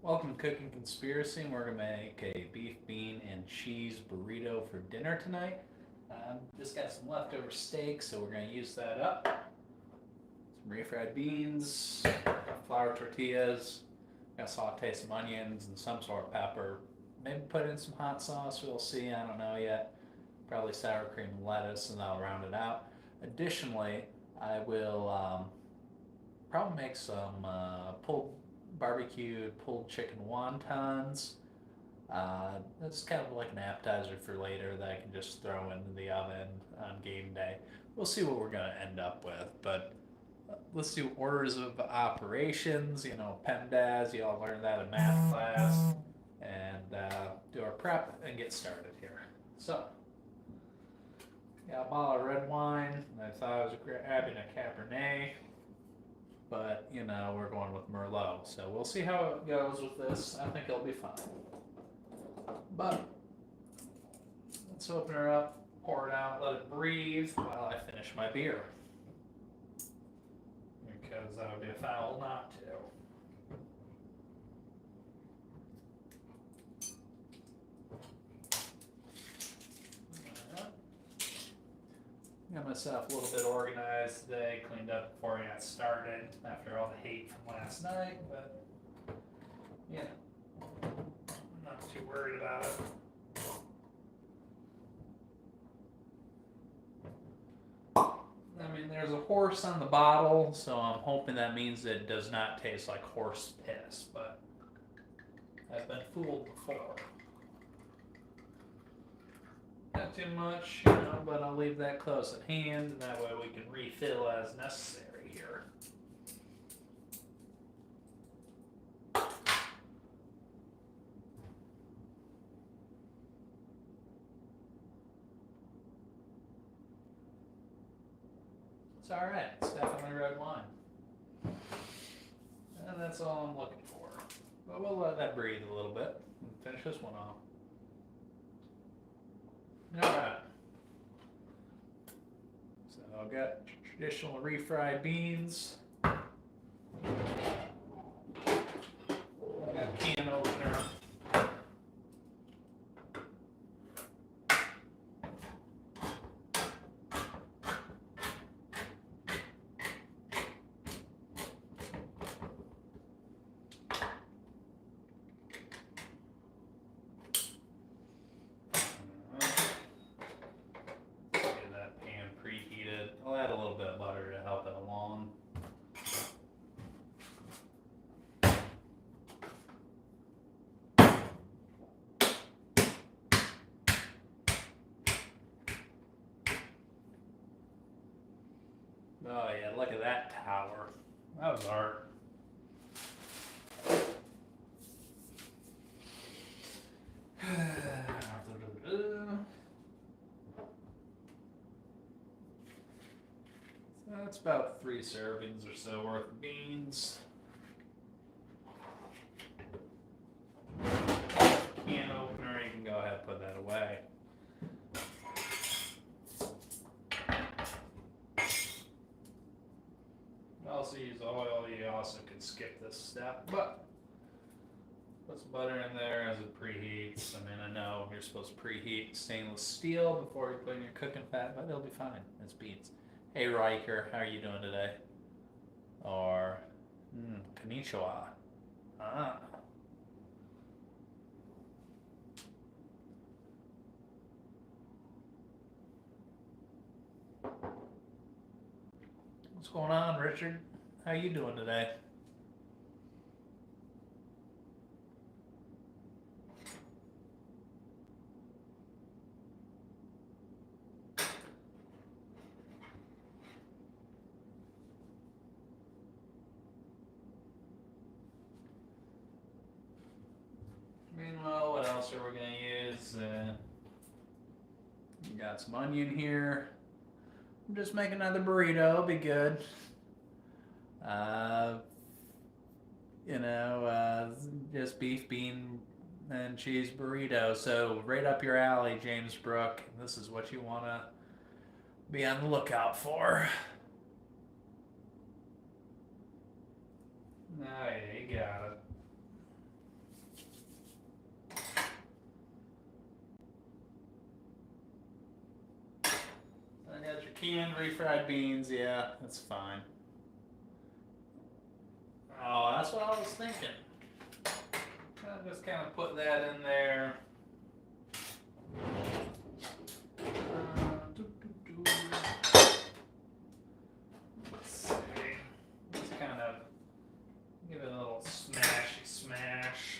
Welcome to Cooking Conspiracy, and we're gonna make a beef, bean, and cheese burrito for dinner tonight. Just got some leftover steak, so we're gonna use that up. Some refried beans, flour tortillas. Gotta saute some onions and some sort of pepper. Maybe put in some hot sauce. We'll see. I don't know yet. Probably sour cream and lettuce, and that'll round it out. Additionally, I will probably make some barbecued pulled chicken wontons. That's kind of like an appetizer for later that I can just throw into the oven on game day. We'll see what we're going to end up with, but let's do orders of operations. PEMDAS, you all learned that in math class, and do our prep and get started here. So, got a bottle of red wine. I thought I was grabbing a Cabernet, but we're going with Merlot, so we'll see how it goes with this. I think it'll be fine. But let's open her up, pour it out, let it breathe while I finish my beer, because that would be a foul not to. Got myself a little bit organized today, cleaned up before I got started after all the hate from last night, but I'm not too worried about it. I mean, there's a horse on the bottle, so I'm hoping that means it does not taste like horse piss, but I've been fooled before. Not too much, but I'll leave that close at hand, and that way we can refill as necessary here. It's alright, it's definitely red wine. And that's all I'm looking for. But we'll let that breathe a little bit and finish this one off. Alright. So I've got traditional refried beans. I've got a can opener. I'll add a little bit of butter to help it along. Oh yeah, look at that tower. That was art. That's about 3 servings or so worth of beans. Can opener, you can go ahead and put that away. You also use oil, you also could skip this step, but put some butter in there as it preheats. I mean, I know you're supposed to preheat stainless steel before you put in your cooking fat, but it'll be fine. It's beans. Hey Riker, how are you doing today? Or, konnichiwa. Ah. What's going on, Richard? How you doing today? Meanwhile, what else are we going to use? We got some onion here. I'm just making another burrito, be good. Just beef, bean, and cheese burrito. So right up your alley, James Brook. This is what you want to be on the lookout for. Oh yeah, you got it. Canned refried beans, yeah, that's fine. Oh, that's what I was thinking. I'll just kind of put that in there. Let's see. Let's kind of give it a little smashy smash.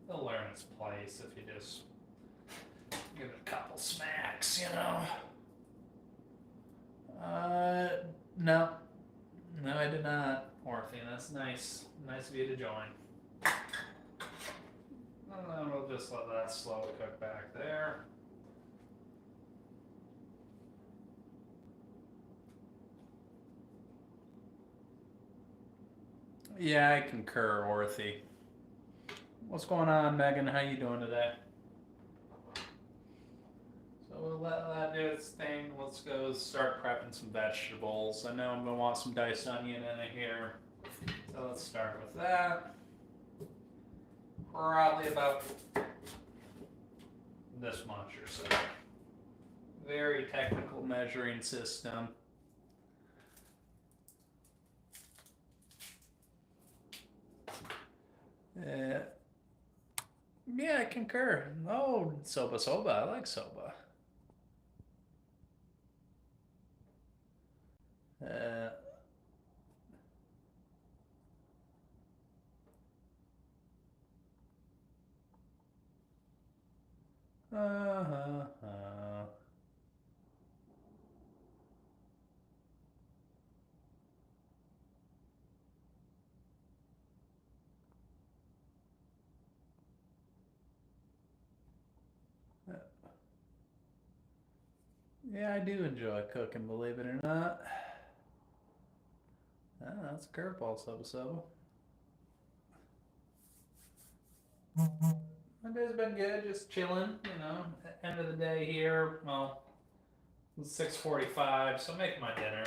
It'll learn its place if you just give it a couple smacks, you know. No. No, I did not, Orphe. That's nice. Nice of you to join. And then we'll just let that slow cook back there. Yeah, I concur, Orphe. What's going on, Megan? How you doing today? So we'll let that do its thing. Let's go start prepping some vegetables. I know I'm going to want some diced onion in it here. So let's start with that. Probably about this much or so. Very technical measuring system. Yeah, I concur. Oh, soba. I like soba. Yeah, I do enjoy cooking, believe it or not. That's a curveball, soba. My day's been good, just chilling, you know. End of the day here, well, it's 6:45, so making my dinner.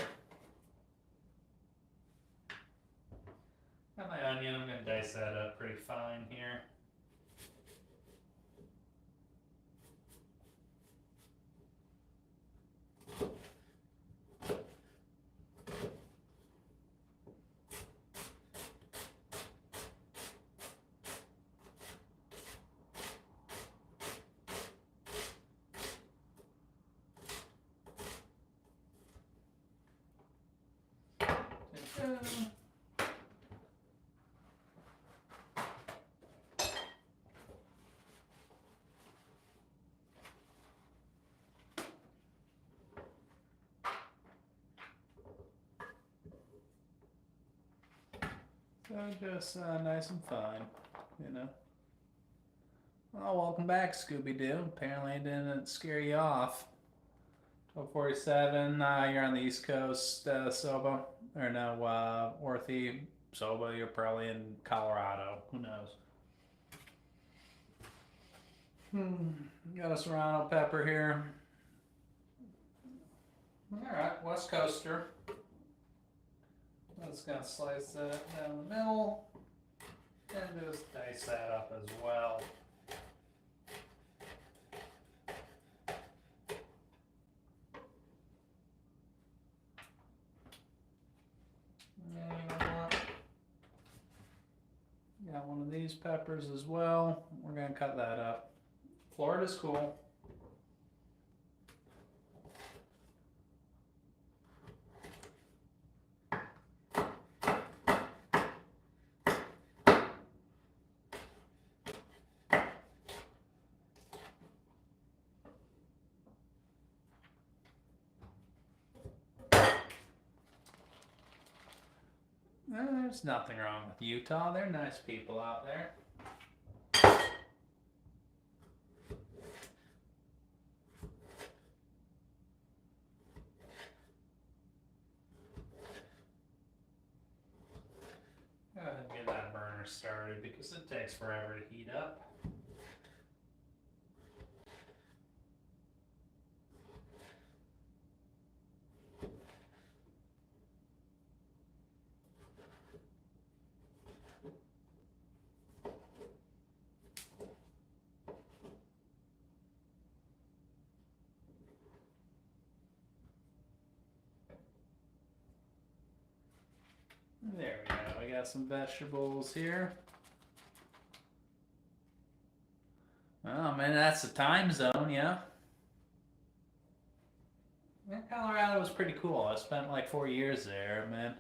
Got my onion, I'm gonna dice that up pretty fine here. So just nice and fine, you know. Oh, welcome back, Scooby-Doo. Apparently it didn't scare you off. 12:47, you're on the East Coast, Soba. Or no, Orthe, Soba, you're probably in Colorado. Who knows? Got a serrano pepper here. Alright, West Coaster. I'm just gonna slice that down the middle and just dice that up as well. And you know what? Got one of these peppers as well. We're gonna cut that up. Florida's cool. There's nothing wrong with Utah. They're nice people out there. Go ahead and get that burner started because it takes forever to heat up. There we go. We got some vegetables here. Oh man, that's the time zone, yeah. Yeah, Colorado was pretty cool. I spent like 4 years there, man.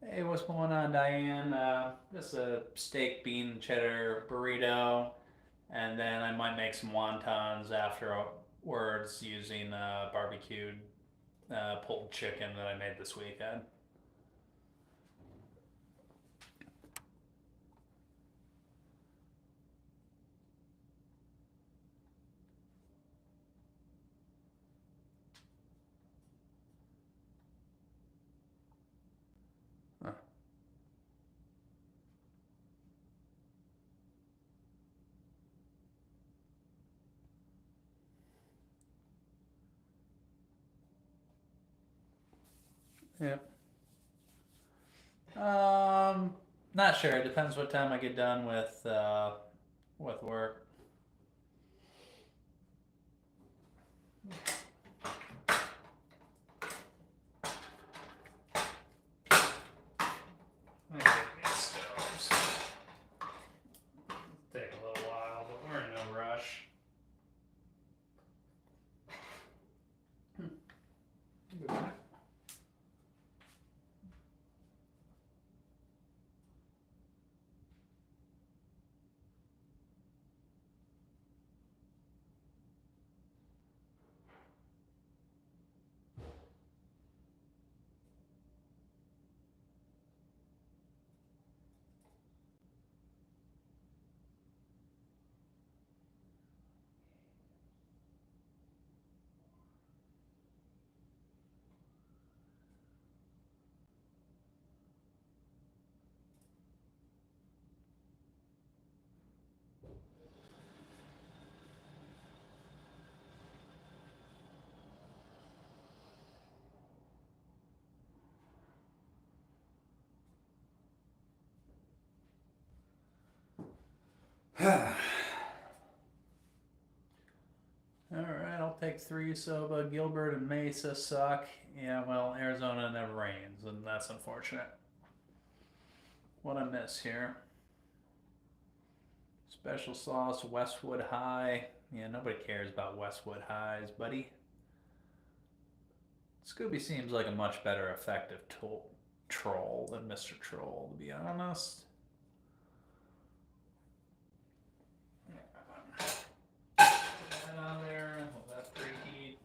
Hey, what's going on, Diane? Just a steak, bean, cheddar burrito, and then I might make some wontons afterwards using barbecued pulled chicken that I made this weekend. Huh. Yep. Not sure. It depends what time I get done with work. Take a little while, but we're in no rush. Alright, I'll take 3 soba. Gilbert and Mesa suck. Yeah, well, Arizona never rains, and that's unfortunate. What I miss here? Special sauce, Westwood High. Yeah, nobody cares about Westwood Highs, buddy. Scooby seems like a much better effective troll than Mr. Troll, to be honest. Put that on there, let that preheat.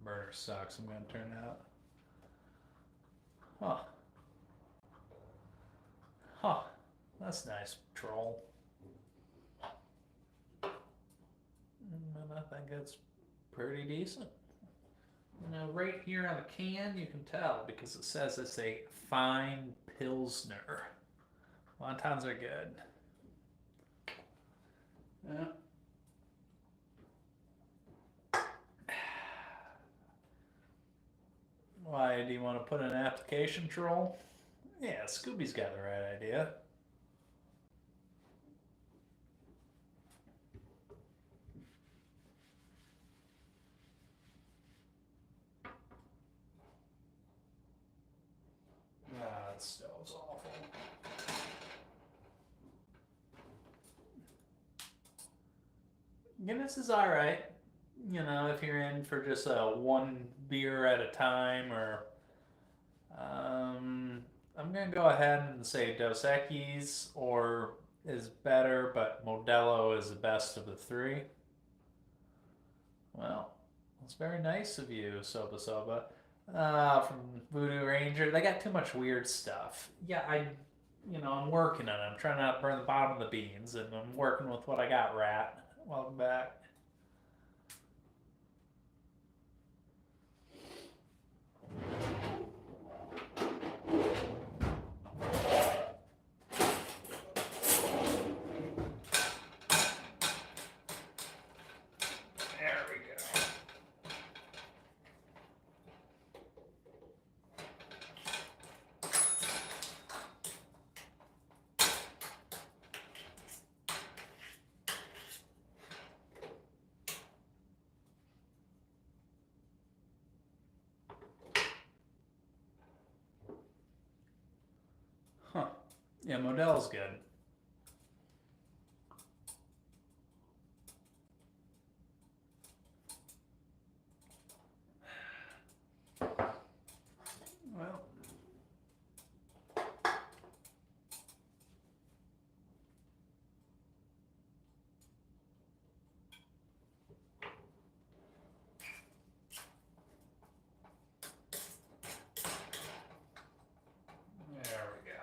Burner sucks, I'm gonna turn it out. Huh. Huh. That's nice, troll. And I think it's pretty decent. Now, right here on the can, you can tell because it says it's a fine Pilsner. Wontons are good. Yeah. Why, do you want to put an application troll? Yeah, Scooby's got the right idea. Ah, that stove's awful. Guinness is alright. You know, if you're in for just one beer at a time, or I'm gonna go ahead and say Dos Equis or is better, but Modelo is the best of the 3. Well, it's very nice of you, Soba Soba. From Voodoo Ranger, they got too much weird stuff. Yeah, I'm working on it. I'm trying not to burn the bottom of the beans, and I'm working with what I got, Rat. Welcome back. There we go. Yeah, Modell's good. Well, there we go.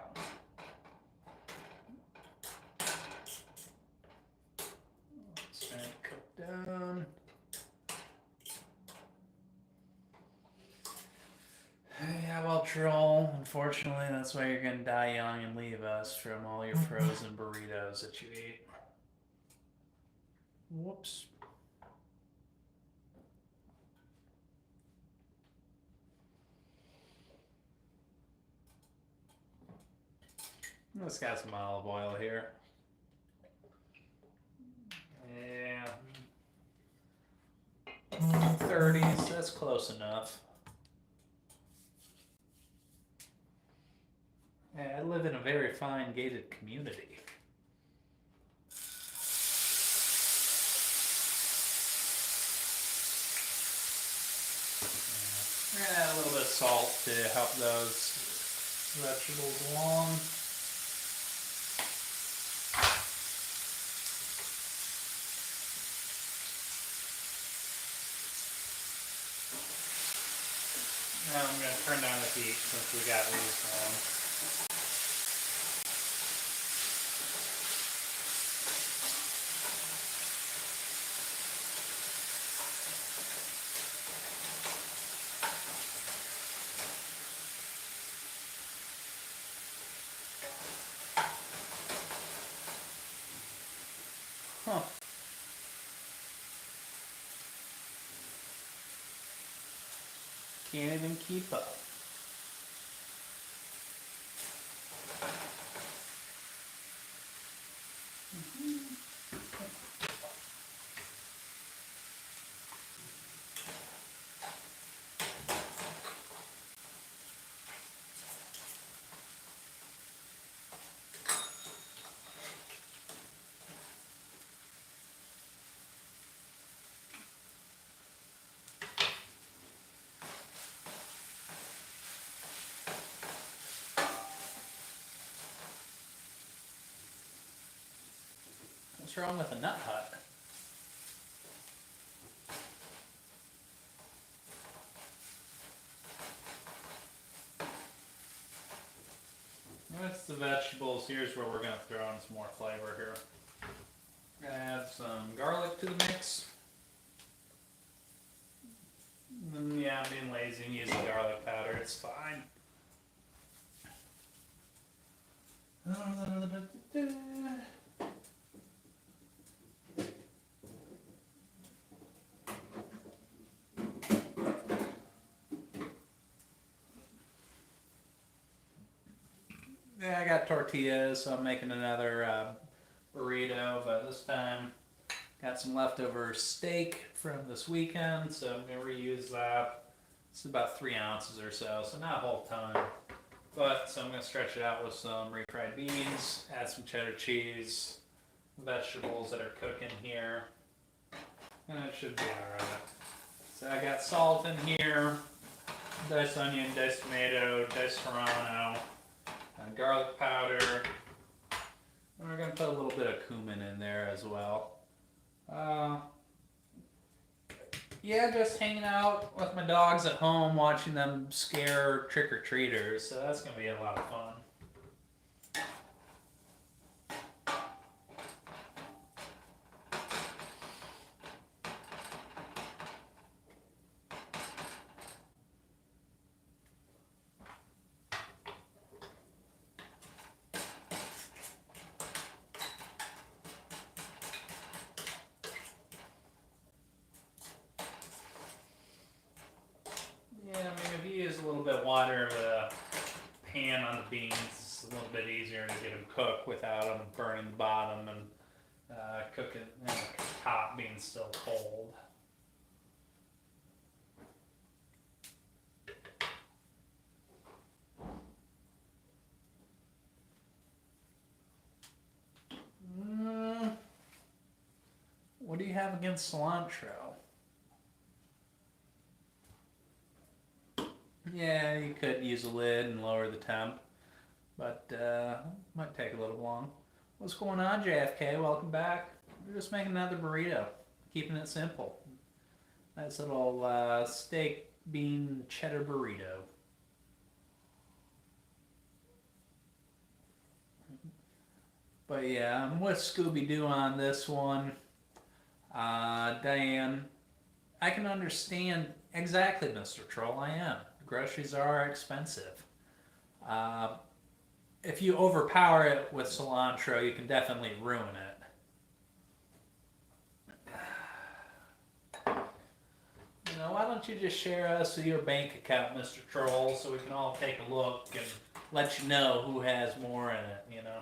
Let's let it cook down. Yeah, well, Troll, unfortunately, that's why you're gonna die young and leave us from all your frozen burritos that you eat. Whoops. Let's got some olive oil here. Yeah. 30s, that's close enough. Yeah, I live in a very fine gated community. Yeah, a little bit of salt to help those vegetables along. Now I'm going to turn down the heat since we got these on. Huh. Can't even keep up. What's wrong with a nut hut? That's the vegetables. Here's where we're going to throw in some more flavor here. Add some garlic to the mix. Yeah, I'm being lazy and using garlic powder. It's fine. Yeah, I got tortillas, so I'm making another burrito, but this time got some leftover steak from this weekend, so I'm going to reuse that. It's about 3 ounces or so not a whole ton. But, so I'm going to stretch it out with some refried beans, add some cheddar cheese, vegetables that are cooking here, and it should be alright. So I got salt in here, diced onion, diced tomato, diced serrano, garlic powder, and we're going to put a little bit of cumin in there as well. Yeah, just hanging out with my dogs at home, watching them scare trick-or-treaters, so that's going to be a lot of fun. Yeah, I mean, if you use a little bit of water with a pan on the beans, it's a little bit easier to get them cooked without them burning the bottom and cooking and the top being still cold. have against cilantro? Yeah, you could use a lid and lower the temp, but might take a little long. What's going on, JFK? Welcome back. We're just making another burrito, keeping it simple. Nice little steak bean cheddar burrito. But yeah, I'm with Scooby-Doo on this one. Diane, I can understand exactly, Mr. Troll. I am. Groceries are expensive. If you overpower it with cilantro, you can definitely ruin it. You know, why don't you just share us with your bank account, Mr. Troll, so we can all take a look and let you know who has more in it, you know?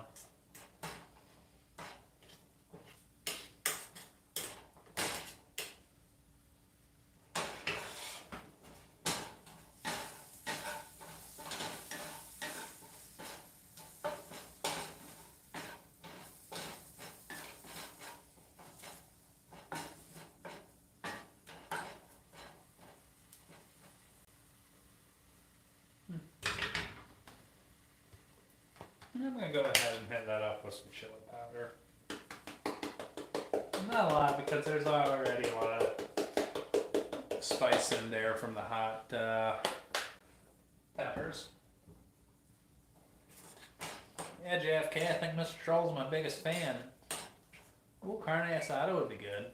I'm going to go ahead and hit that up with some chili powder. Not a lot, because there's already a lot of spice in there from the hot peppers. Yeah, JFK, I think Mr. Troll's my biggest fan. Ooh, carne asada would be good.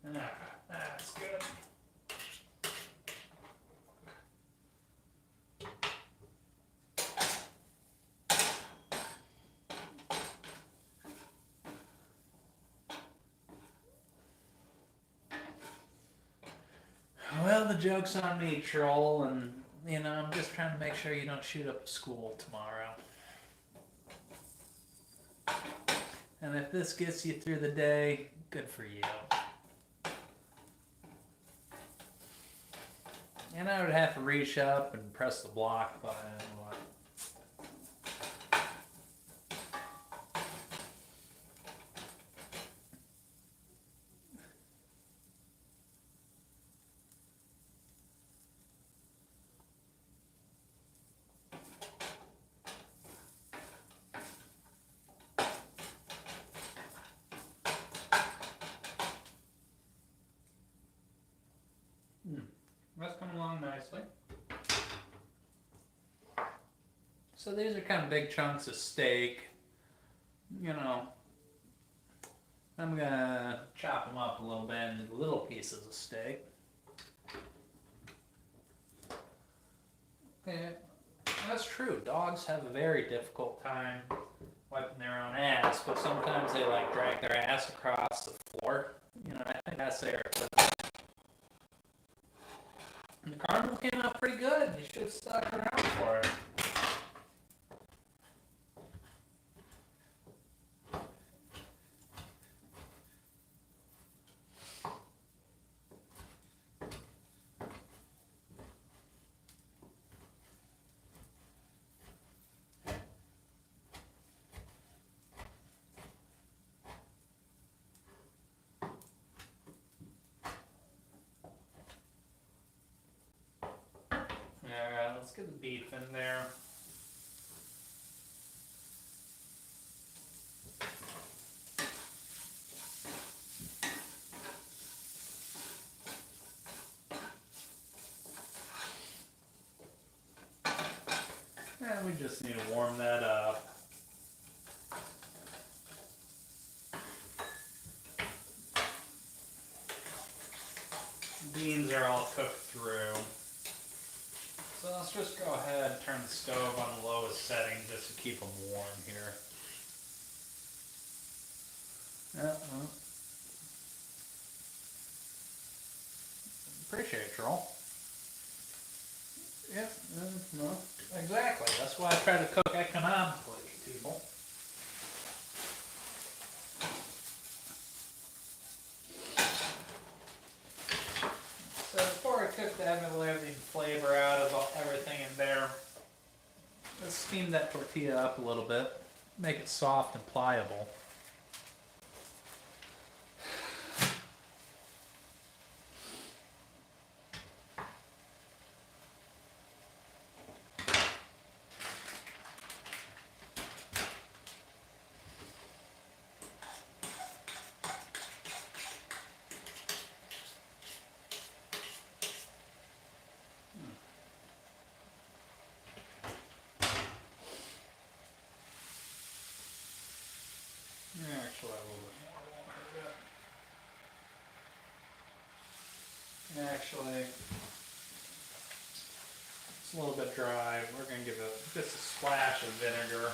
That's good. Well, the joke's on me, Troll, and, you know, I'm just trying to make sure you don't shoot up school tomorrow. And if this gets you through the day, good for you. And I would have to reach up and press the block button. That's coming along nicely. So these are kind of big chunks of steak. You know, I'm gonna chop them up a little bit into little pieces of steak. Yeah, that's true. Dogs have a very difficult time wiping their own ass, but sometimes they like drag their ass across the floor. You know, I think that's their equivalent. And the carnival came out pretty good. You should have stuck around for it. Alright, let's get the beef in there. And we just need to warm that up. Beans are all cooked through. So let's just go ahead and turn the stove on the lowest setting just to keep them warm here. Appreciate it, Troll. Yep, no, exactly. That's why I try to cook economically, people. So before I cook that, I'm going to let everything flavor out of everything in there. Let's steam that tortilla up a little bit, make it soft and pliable. Actually, a little bit more. Actually, it's a little bit dry. We're going to give it just a splash of vinegar.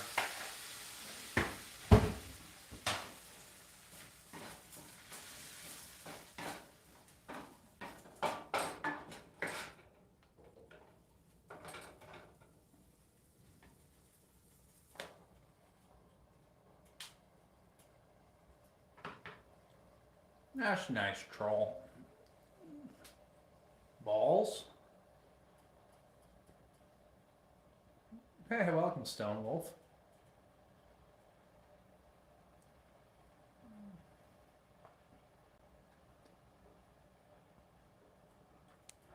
That's nice, troll. Balls? Hey, welcome, Stone Wolf.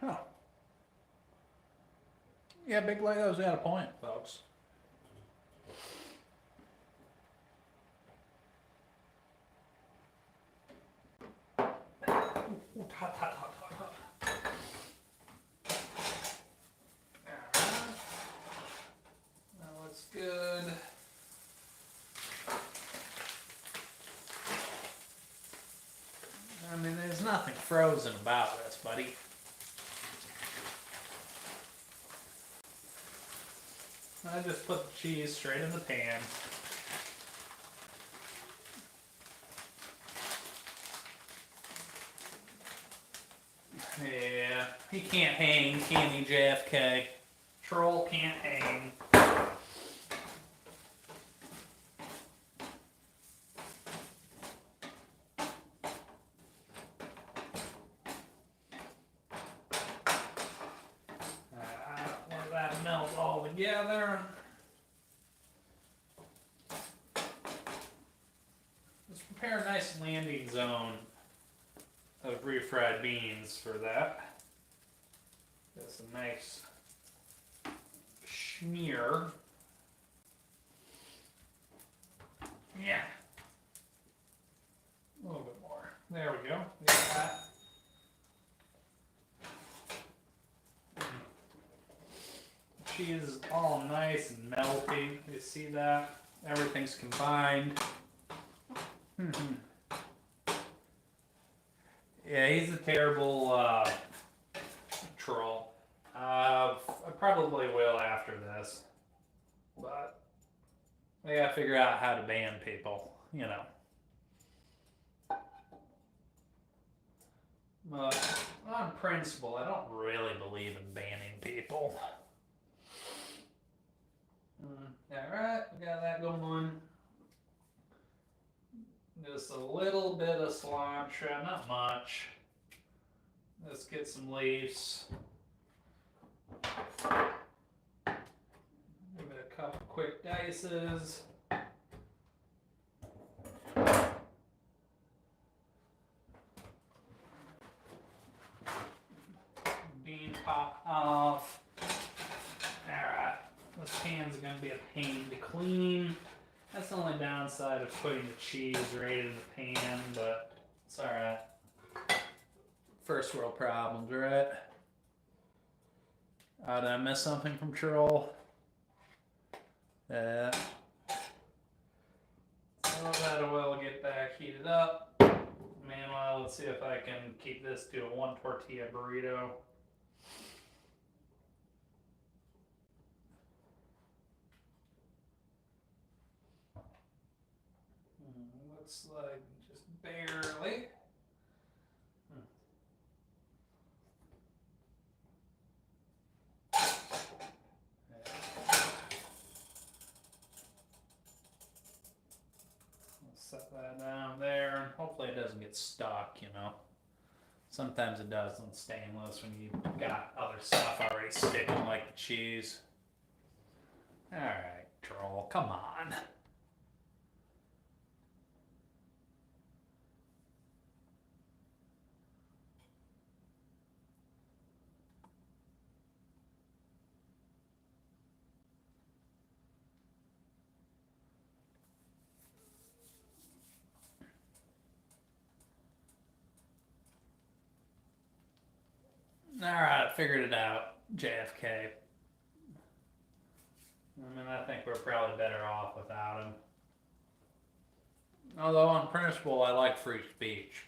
Huh. Yeah, Big Lego's got a point, folks. Hot, hot, hot, hot, hot. That looks good. I mean, there's nothing frozen about this, buddy. I just put the cheese straight in the pan. Yeah, he can't hang, can he, JFK? Troll can't hang. Let that melt all together. Let's prepare a nice landing zone of refried beans for that. That's a nice smear. Yeah. A little bit more. There we go. Got that. Cheese is all nice and melty. You see that? Everything's combined. Yeah, he's a terrible troll. I probably will after this, but I gotta figure out how to ban people, you know. But on principle, I don't really believe in banning people. Alright, we got that going on. Just a little bit of cilantro, not much. Let's get some leaves. Give it a couple quick dices. Bean pop off. Alright, this pan's gonna be a pain to clean. That's the only downside of putting the cheese right in the pan, but it's alright. First world problems, right? Did I miss something from Troll? So that oil will get back heated up. Meanwhile, let's see if I can keep this to a 1 tortilla burrito. Looks like just barely. Set that down there, and hopefully it doesn't get stuck, you know. Sometimes it does on stainless when you've got other stuff already sticking, like the cheese. Alright, Troll, come on. Alright, figured it out, JFK. I mean, I think we're probably better off without him. Although, on principle, I like free speech.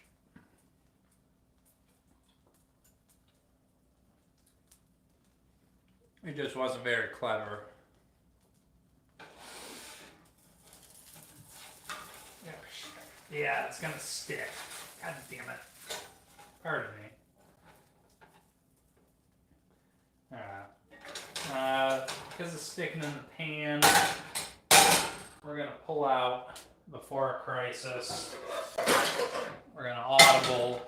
He just wasn't very clever. Yeah, it's gonna stick. God damn it. Pardon me. Alright. Because it's sticking in the pan, we're gonna pull out before a crisis. We're gonna audible.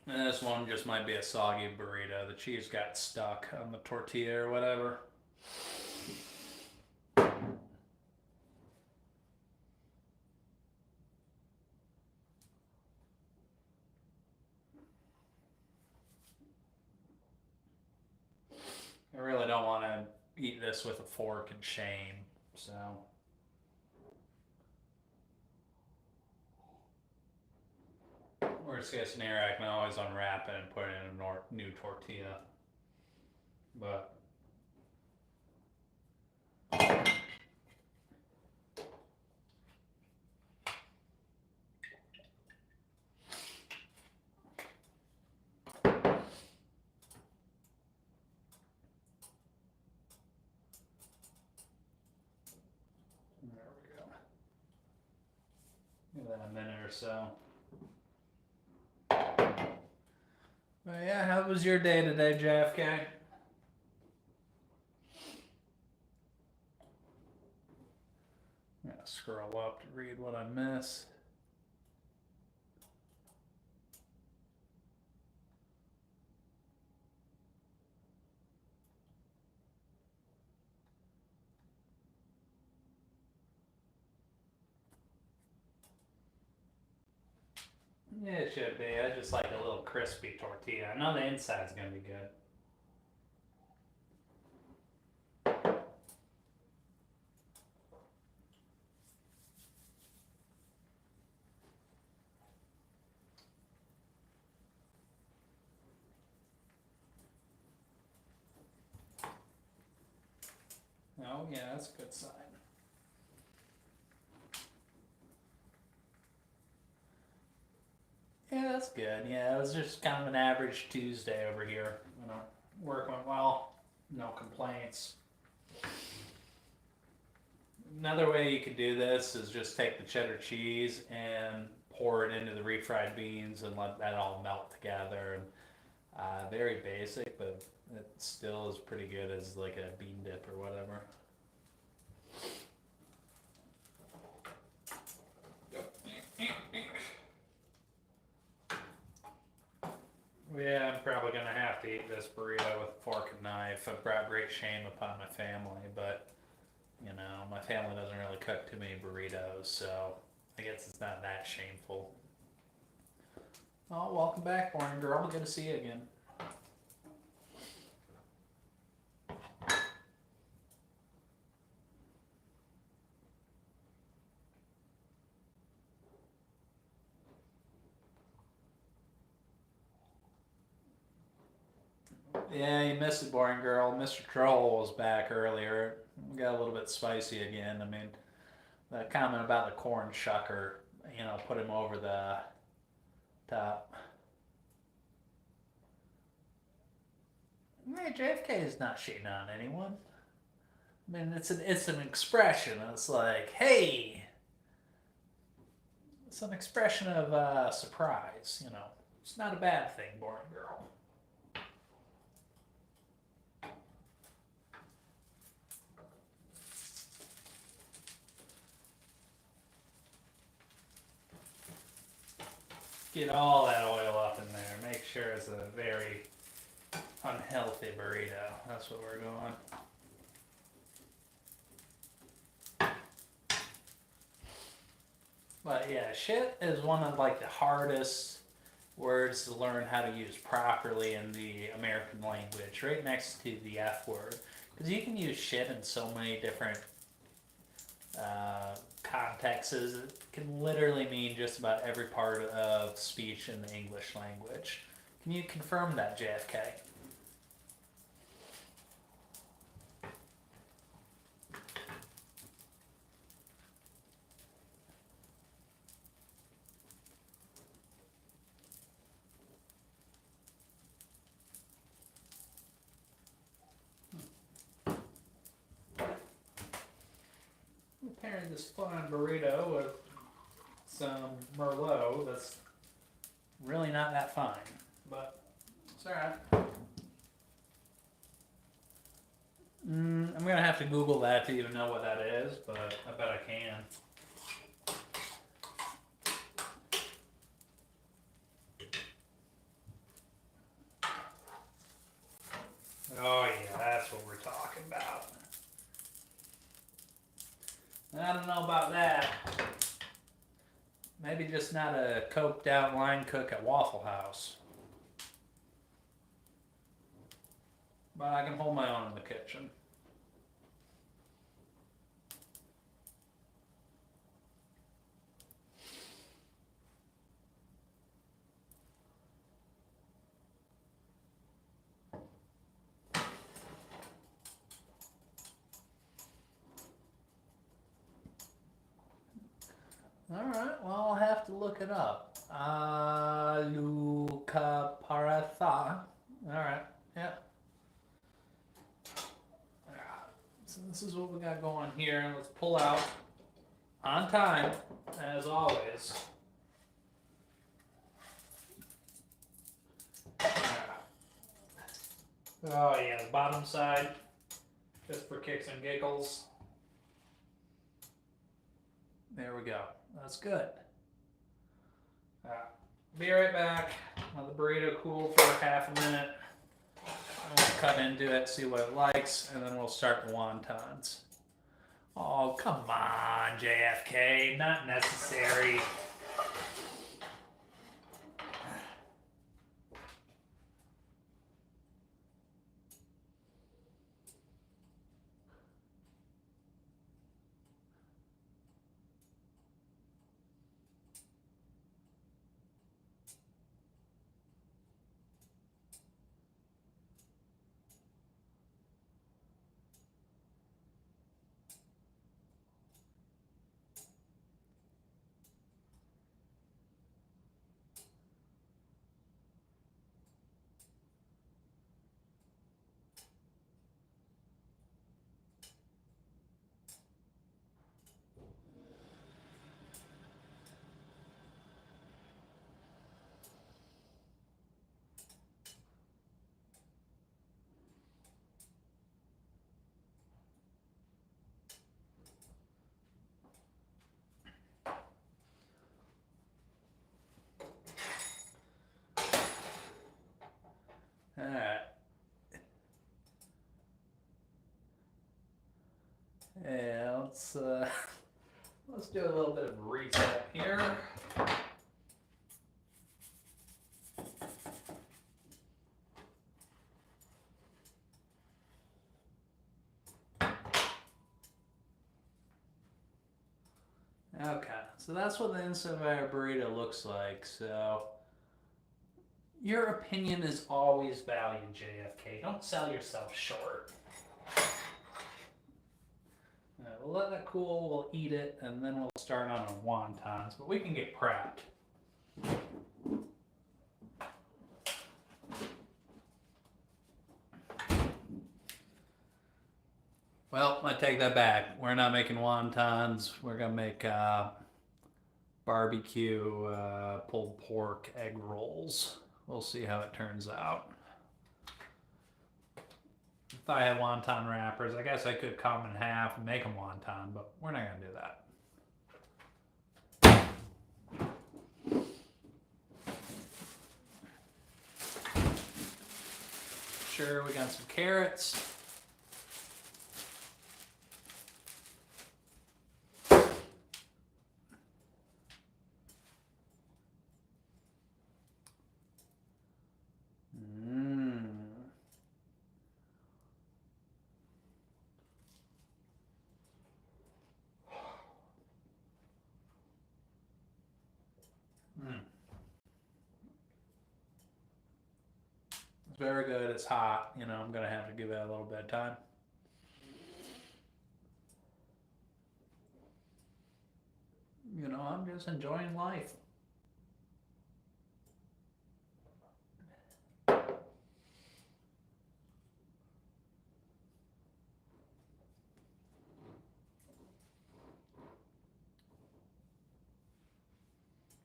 And this one just might be a soggy burrito. The cheese got stuck on the tortilla or whatever. I really don't want to eat this with a fork and shame, so. Worst case scenario, I can always unwrap it and put it in a new tortilla. But there we go. Give that a minute or so. Well, yeah, how was your day today, JFK? I'm gonna scroll up to read what I missed. Yeah, it should be. I just like a little crispy tortilla. I know the inside's gonna be good. Oh, yeah, that's a good sign. Yeah, that's good. Yeah, it was just kind of an average Tuesday over here. You know, work went well, no complaints. Another way you could do this is just take the cheddar cheese and pour it into the refried beans and let that all melt together. And very basic, but it still is pretty good as like a bean dip or whatever. Yeah, I'm probably gonna have to eat this burrito with a fork and knife. I've brought great shame upon my family, but you know, my family doesn't really cook too many burritos, so I guess it's not that shameful. Oh, welcome back, morning girl. Good to see you again. Yeah, you missed it, boring girl. Mr. Troll was back earlier. We got a little bit spicy again. I mean, the comment about the corn shucker, you know, put him over the top. Hey, JFK is not shitting on anyone. I mean, it's an expression. It's like, hey, it's an expression of surprise. You know, it's not a bad thing, boring girl. Get all that oil up in there. Make sure it's a very unhealthy burrito. That's what we're doing. But yeah, shit is one of like the hardest words to learn how to use properly in the American language, right next to the F word. Because you can use shit in so many different contexts. It can literally mean just about every part of speech in the English language. Can you confirm that, JFK? Pairing this fine burrito with some Merlot that's really not that fine, but it's alright. I'm gonna have to Google that to even know what that is, but I bet I can. Oh yeah, that's what we're talking about. I don't know about that. Maybe just not a coked out line cook at Waffle House. But I can hold my own in the kitchen. Alright, well, I'll have to look it up. Aluca paratha. Alright, yeah. So this is what we got going here. Let's pull out on time, as always. Oh yeah, the bottom side, just for kicks and giggles. There we go. That's good. Be right back. Let the burrito cool for half a minute. I'm gonna cut into it, see what it likes, and then we'll start the wontons. Oh, come on, JFK. Not necessary. Alright. Yeah, let's do a little bit of a reset here. Okay, so that's what the inside of our burrito looks like. So your opinion is always valued, JFK. Don't sell yourself short. We'll let that cool, we'll eat it, and then we'll start on our wontons, but we can get prepped. Well, I take that back. We're not making wontons. We're gonna make barbecue pulled pork egg rolls. We'll see how it turns out. If I had wonton wrappers, I guess I could cut them in half and make them wonton, but we're not gonna do that. sure we got some carrots. It's very good. It's hot. You know, I'm gonna have to give it a little bit of time. You know, I'm just enjoying life.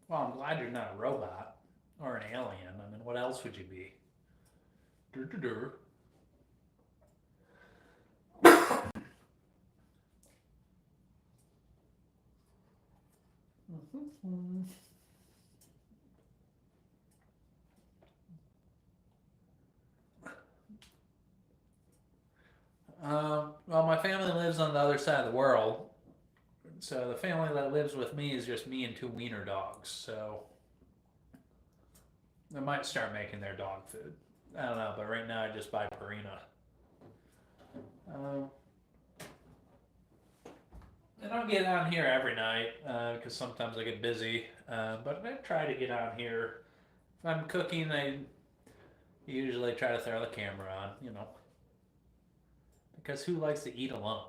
Well, I'm glad you're not a robot or an alien. I mean, what else would you be? Dur, dur, dur. Well, my family lives on the other side of the world, so the family that lives with me is just me and two wiener dogs. So I might start making their dog food. I don't know, but right now I just buy Purina. Um, I don't get on here every night because sometimes I get busy. But I try to get on here. If I'm cooking, I usually try to throw the camera on, you know, because who likes to eat alone?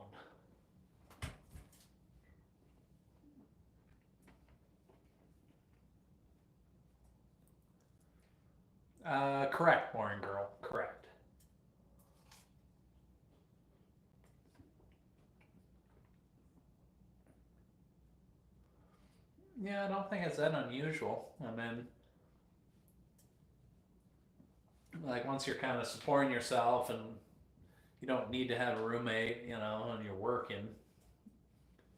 Correct, boring girl. Correct. Yeah, I don't think it's that unusual. I mean, like once you're kind of supporting yourself and you don't need to have a roommate, you know, and you're working.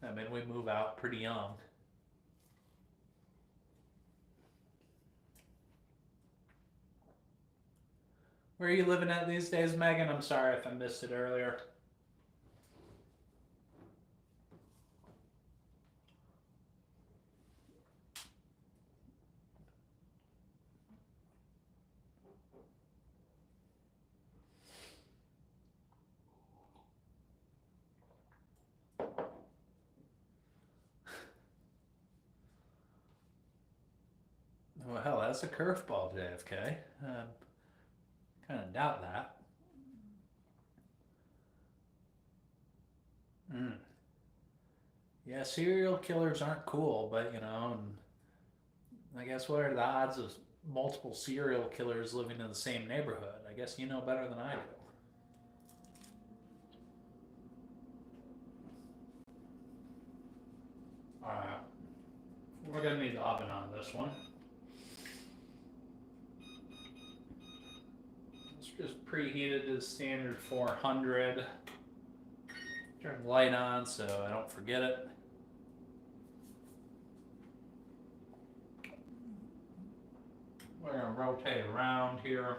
I mean, we move out pretty young. Where are you living at these days, Megan? I'm sorry if I missed it earlier. Well, hell, that's a curveball, JFK. Kind of doubt that. Mm. Yeah, serial killers aren't cool, but you know, and I guess what are the odds of multiple serial killers living in the same neighborhood? I guess you know better than I do. All right, we're gonna need the oven on this one. It's just preheated to the standard 400. Turn the light on so I don't forget it. We're gonna rotate around here.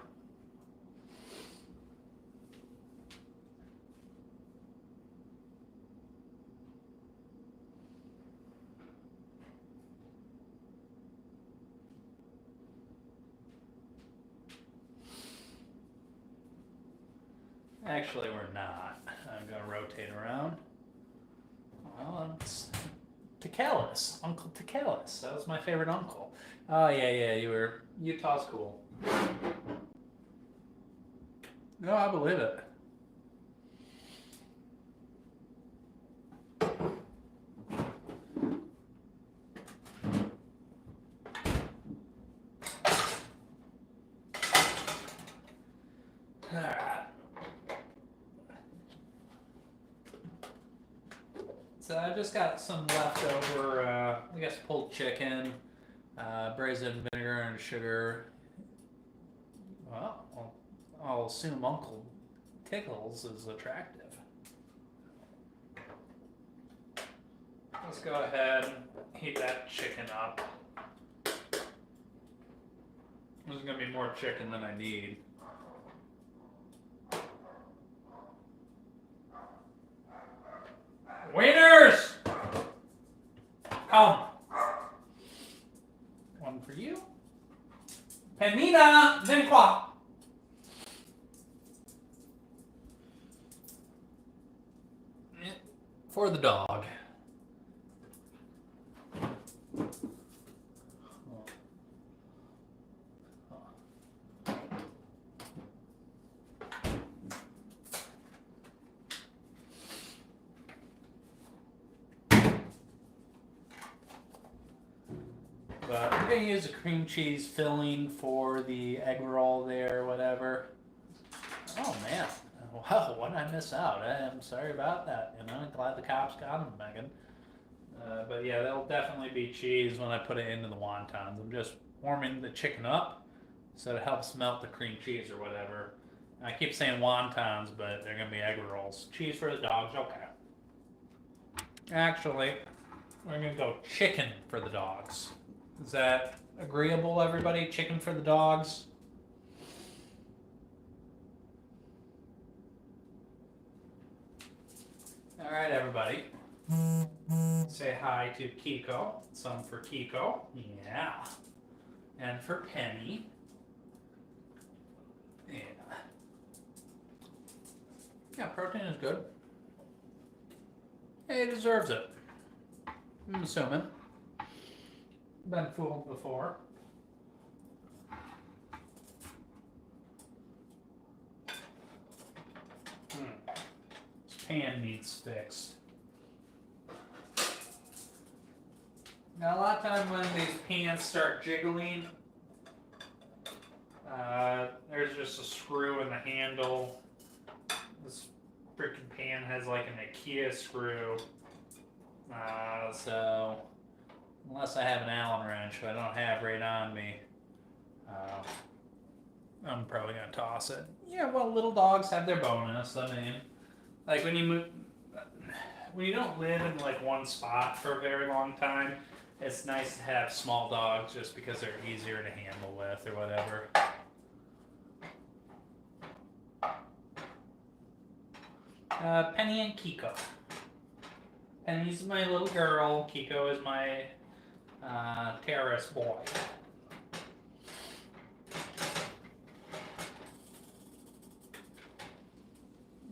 Actually, we're not. I'm gonna rotate around. Well, it's Tecalis, Uncle Tecalis. That was my favorite uncle. Oh yeah, yeah. You were Utah's cool. No, I believe it. All right. So I just got some leftover, I guess pulled chicken, braised in vinegar and sugar. Well, I'll assume Uncle Tickles is attractive. Let's go ahead and heat that chicken up. There's gonna be more chicken than I need. Come. One for you. Penina, ven qua. For the dog. But we're going to use a cream cheese filling for the egg roll there, or whatever. Oh, man. Wow, what did I miss out? I'm sorry about that. You know, I'm glad the cops got him, Megan. But yeah, there'll definitely be cheese when I put it into the wontons. I'm just warming the chicken up so it helps melt the cream cheese or whatever. I keep saying wontons, but they're going to be egg rolls. Cheese for the dogs, okay. Actually, we're going to go chicken for the dogs. Is that agreeable, everybody? Chicken for the dogs? All right, everybody. Say hi to Kiko. Some for Kiko. Yeah. And for Penny. Yeah. Yeah, protein is good. Hey, he deserves it. I'm assuming. Been fooled before. This pan needs fixed. Now, a lot of times when these pans start jiggling, there's just a screw in the handle. This freaking pan has like an IKEA screw. So, unless I have an Allen wrench, which I don't have right on me, I'm probably going to toss it. Yeah, well, little dogs have their bonus. I mean, like when you move, when you don't live in like one spot for a very long time, it's nice to have small dogs just because they're easier to handle with or whatever. Penny and Kiko. Penny's my little girl. Kiko is my terrorist boy.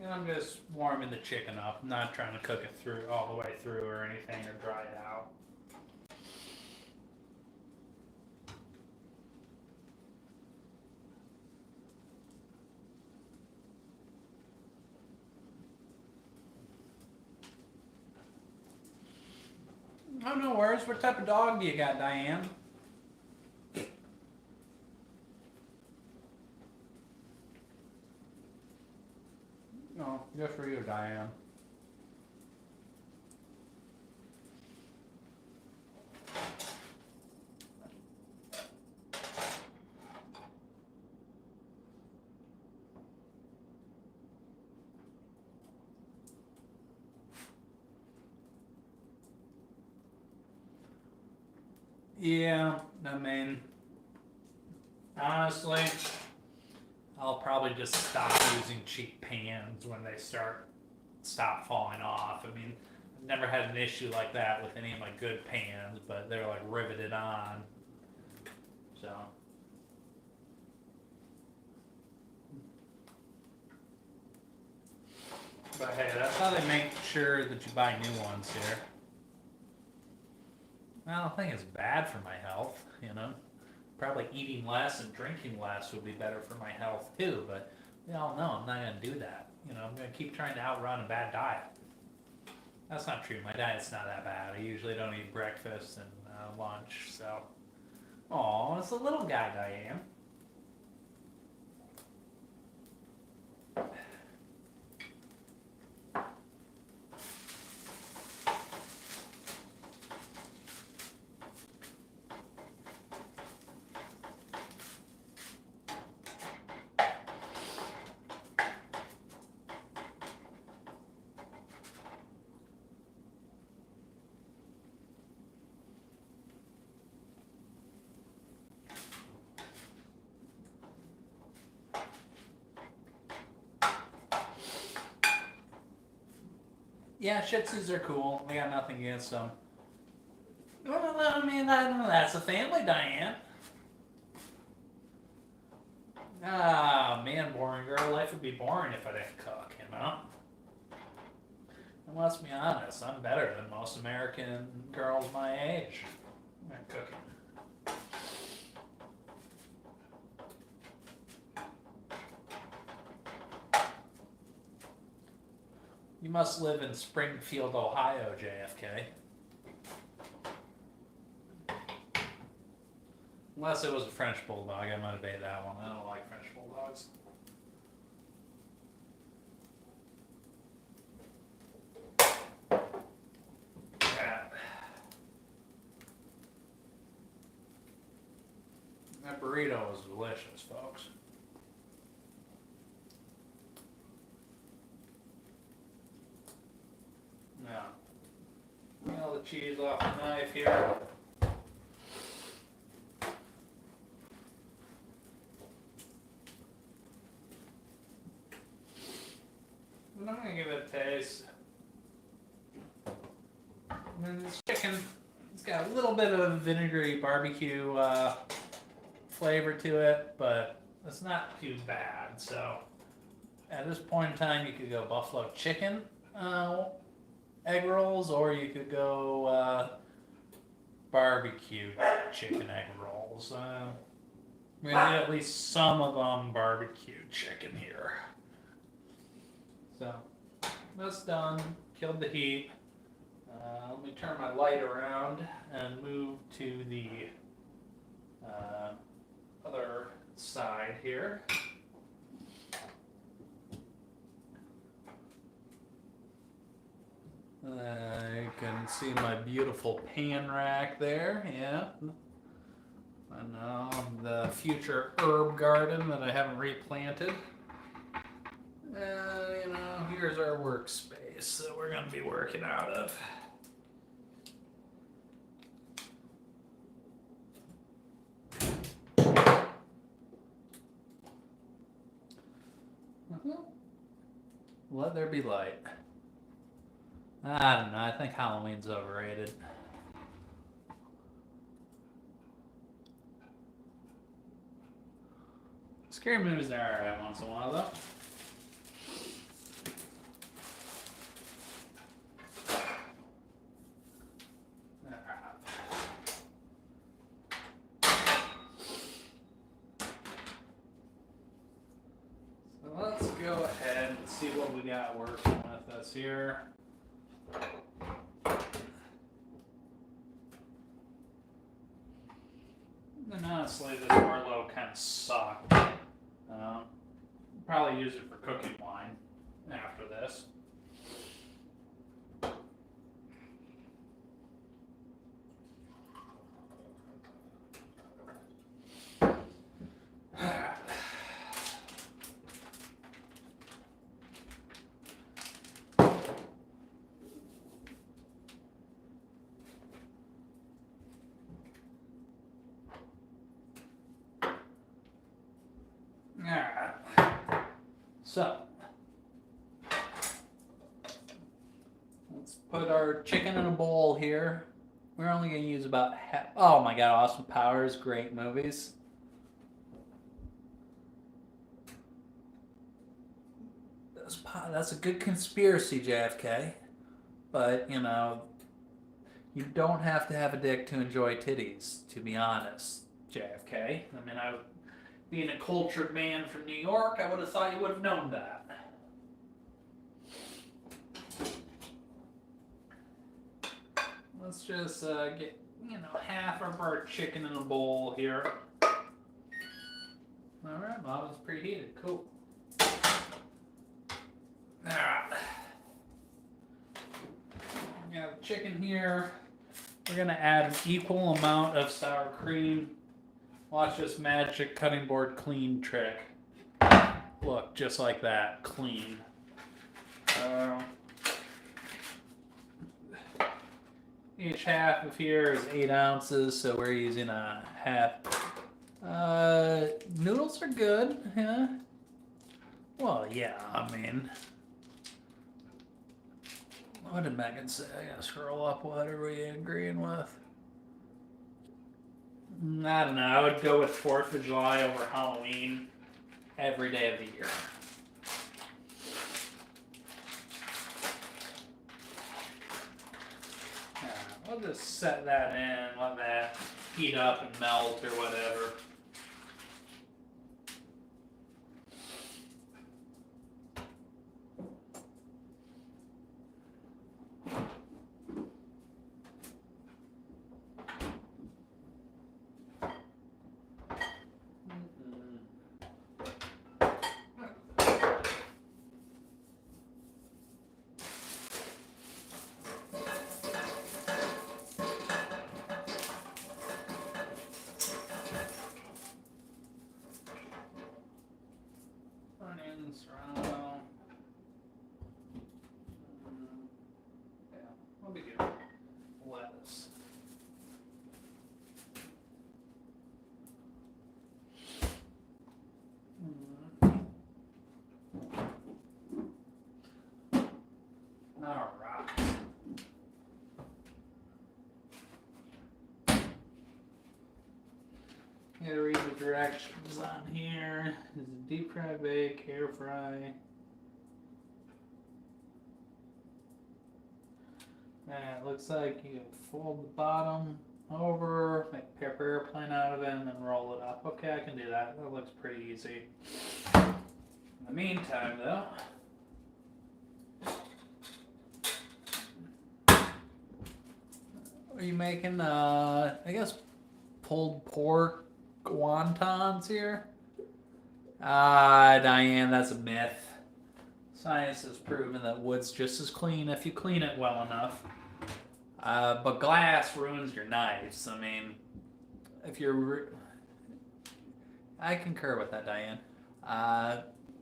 And I'm just warming the chicken up. I'm not trying to cook it through all the way through or anything or dry it out. Oh, no worries. What type of dog do you got, Diane? No, just for you, Diane. Yeah, I mean, honestly, I'll probably just stop using cheap pans when they stop falling off. I mean, I've never had an issue like that with any of my good pans, but they're like riveted on. So. But hey, that's how they make sure that you buy new ones here. I don't think it's bad for my health, you know. Probably eating less and drinking less would be better for my health too, but we all know I'm not going to do that. You know, I'm going to keep trying to outrun a bad diet. That's not true. My diet's not that bad. I usually don't eat breakfast and lunch, so. Aw, it's a little guy, Diane. Yeah, Shih Tzus are cool. I got nothing against them. I mean, I don't know. That's a family, Diane. Ah, man, boring girl. Life would be boring if I didn't cook, you know? And let's be honest, I'm better than most American girls my age at cooking. You must live in Springfield, Ohio, JFK. Unless it was a French Bulldog, I might have ate that one. I don't like French Bulldogs. Yeah. That burrito was delicious, folks. Now, peel the cheese off the knife here. And I'm gonna give it a taste. And this chicken, it's got a little bit of vinegary barbecue flavor to it, but it's not too bad. So at this point in time, you could go buffalo chicken egg rolls, or you could go barbecue chicken egg rolls. We're gonna get at least some of them barbecue chicken here. So that's done. Killed the heat. Let me turn my light around and move to the other side here. You can see my beautiful pan rack there, yeah. And now the future herb garden that I haven't replanted. You know, here's our workspace that we're going to be working out of. Let there be light. I don't know. I think Halloween's overrated. Scary movies are alright once in a while, though. So let's go ahead and see what we got working with us here. And honestly, this Merlot kind of sucked. Probably use it for cooking wine after this. Alright, so let's put our chicken in a bowl here. We're only going to use about half. Oh my god, Austin Powers, great movies. That's a good conspiracy, JFK. But, you know, you don't have to have a dick to enjoy titties, to be honest, JFK. I mean, being a cultured man from New York, I would have thought you would have known that. Let's just get, you know, half of our chicken in a bowl here. Alright, well, it's preheated. Cool. Alright. We got the chicken here. We're going to add an equal amount of sour cream. Watch this magic cutting board clean trick. Look, just like that, clean. Each half of here is 8 ounces, so we're using a half. Noodles are good, yeah. Well, yeah, I mean, what did Megan say? I gotta scroll up. What are we agreeing with? I don't know. I would go with 4th of July over Halloween every day of the year. I'll just set that in, let that heat up and melt or whatever. Onions, serrano. Yeah, we'll be good. Lettuce. All right. Gotta read the directions on here. Is it deep fry, bake, air fry? It looks like you fold the bottom over, make paper airplane out of it, and then roll it up. Okay, I can do that. That looks pretty easy. In the meantime, though, are you making, I guess, pulled pork wontons here? Diane, that's a myth. Science has proven that wood's just as clean if you clean it well enough. But glass ruins your knives. I mean, if you're... I concur with that, Diane.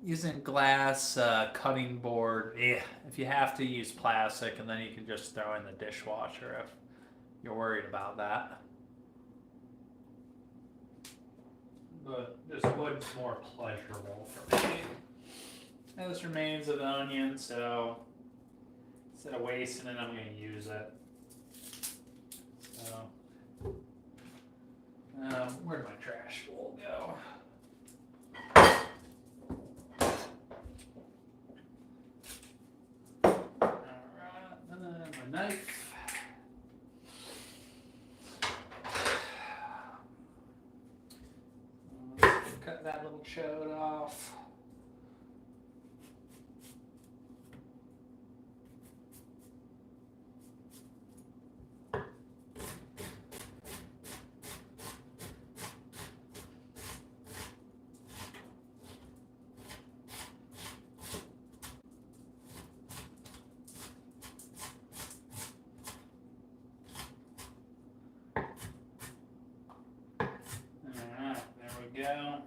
Using glass cutting board, if you have to, use plastic, and then you can just throw in the dishwasher if you're worried about that. But this wood's more pleasurable for me. And this remains of onion, so instead of wasting it, I'm going to use it. So, where'd my trash bowl go? Alright, and then my knife. Cut that little chode off. Go.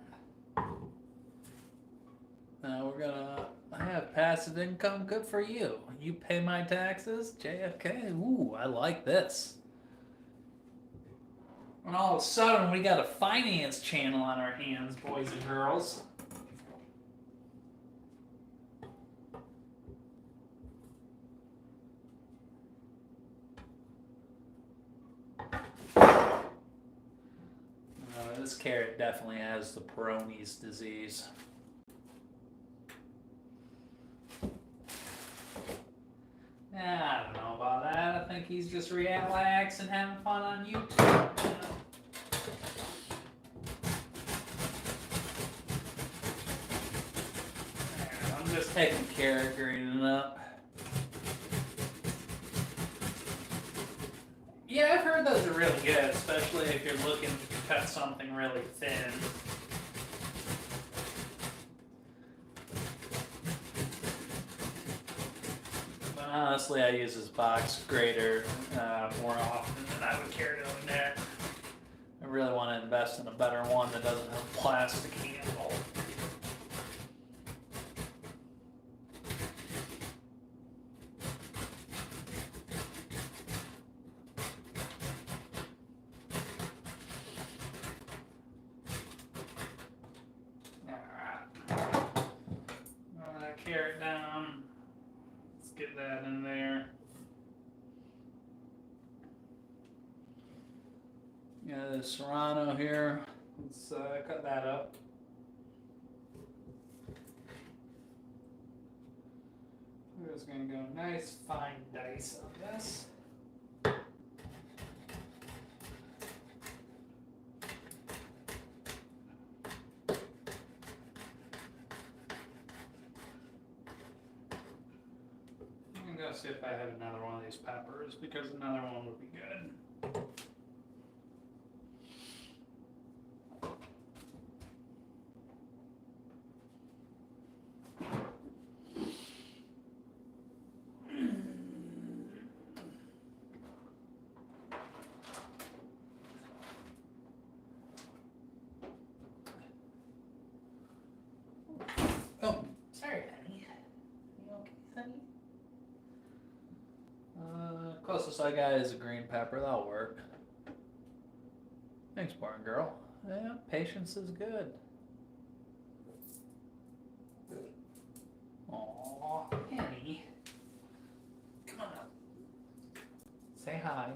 Now we're gonna have passive income. Good for you. You pay my taxes, JFK. Ooh, I like this. And all of a sudden, we got a finance channel on our hands, boys and girls. This carrot definitely has the Peyronie's disease. I don't know about that. I think he's just relaxing, having fun on YouTube. I'm just taking carrot greening up. Yeah, I've heard those are really good, especially if you're looking to cut something really thin. But honestly, I use this box grater more often than I would care to admit. I really want to invest in a better one that doesn't have a plastic handle. Carrot down. Let's get that in there. Got the serrano here. Let's cut that up. We're just gonna go nice fine dice on this. I'm gonna go see if I have another one of these peppers because another one would be good. Oh, sorry, honey. You okay, honey? Closest I got is a green pepper. That'll work. Thanks, barn girl. Yeah, patience is good. Aw, Annie. Come on up. Say hi.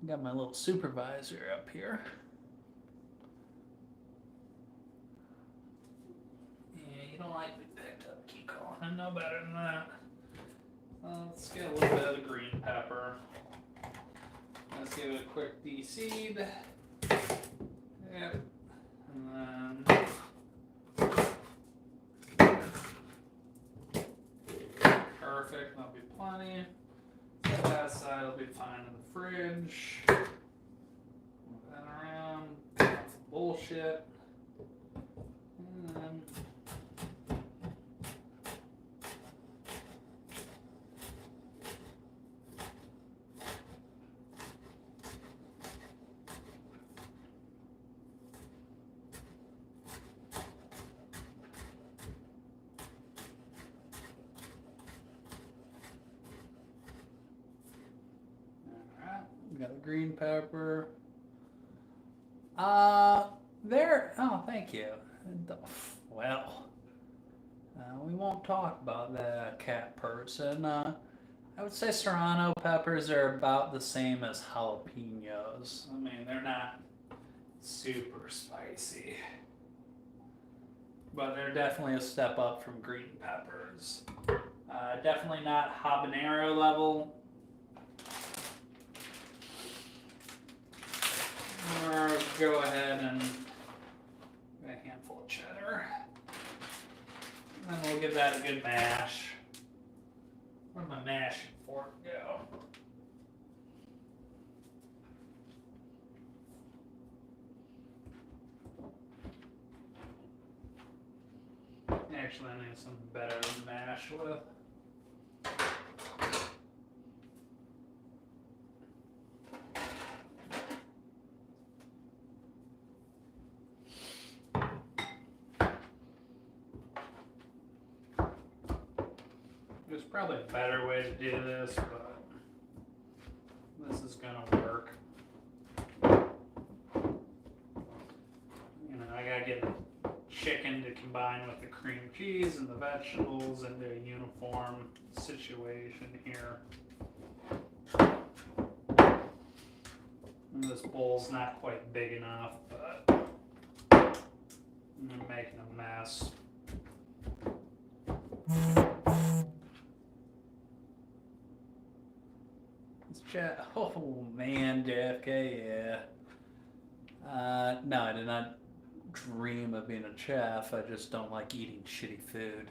Got my little supervisor up here. Yeah, you don't like to be picked up, Kiko. I know better than that. Let's get a little bit of the green pepper. Let's give it a quick de-seed. Yep. And then perfect, that'll be plenty. Set that aside, it'll be fine in the fridge. Move that around. That's bullshit. And then got the green pepper. There. Oh, thank you. Well, we won't talk about the cat person. I would say serrano peppers are about the same as jalapenos. I mean, they're not super spicy, but they're definitely a step up from green peppers. Definitely not habanero level. Or go ahead and get a handful of cheddar. And then we'll give that a good mash. Where'd my mashing fork go? Actually, I need something better to mash with. There's probably a better way to do this, but this is gonna work. You know, I gotta get the chicken to combine with the cream cheese and the vegetables into a uniform situation here. And this bowl's not quite big enough, but I'm making a mess. Oh man, JFK, yeah. No, I did not dream of being a chef. I just don't like eating shitty food.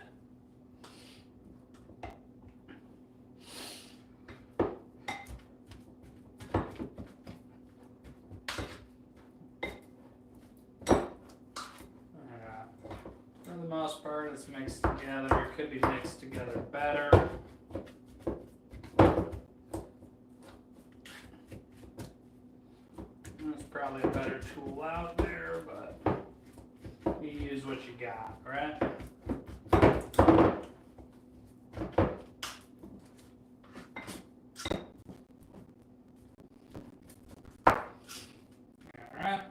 For the most part, it's mixed together. It could be mixed together better. There's probably a better tool out there, but you use what you got, right? Alright.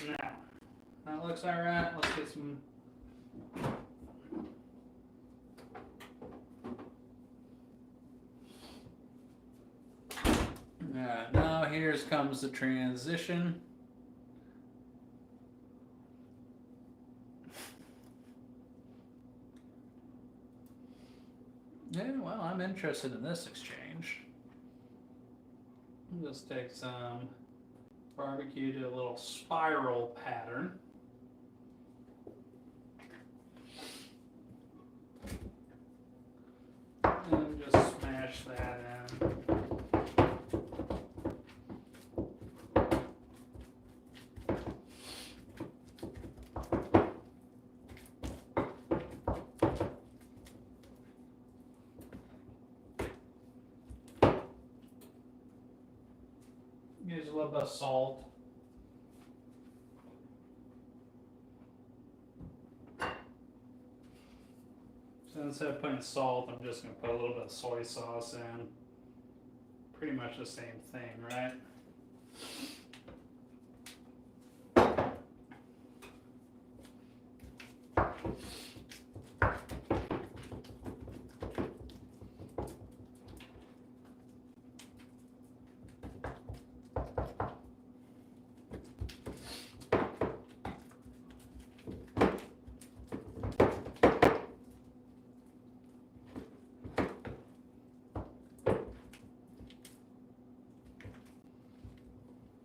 Now, that looks alright. Let's get some here comes the transition. Yeah, well, I'm interested in this exchange. Let's take some barbecue to a little spiral pattern. And just smash that in. Use a little bit of salt. So instead of putting salt, I'm just going to put a little bit of soy sauce in. Pretty much the same thing, right?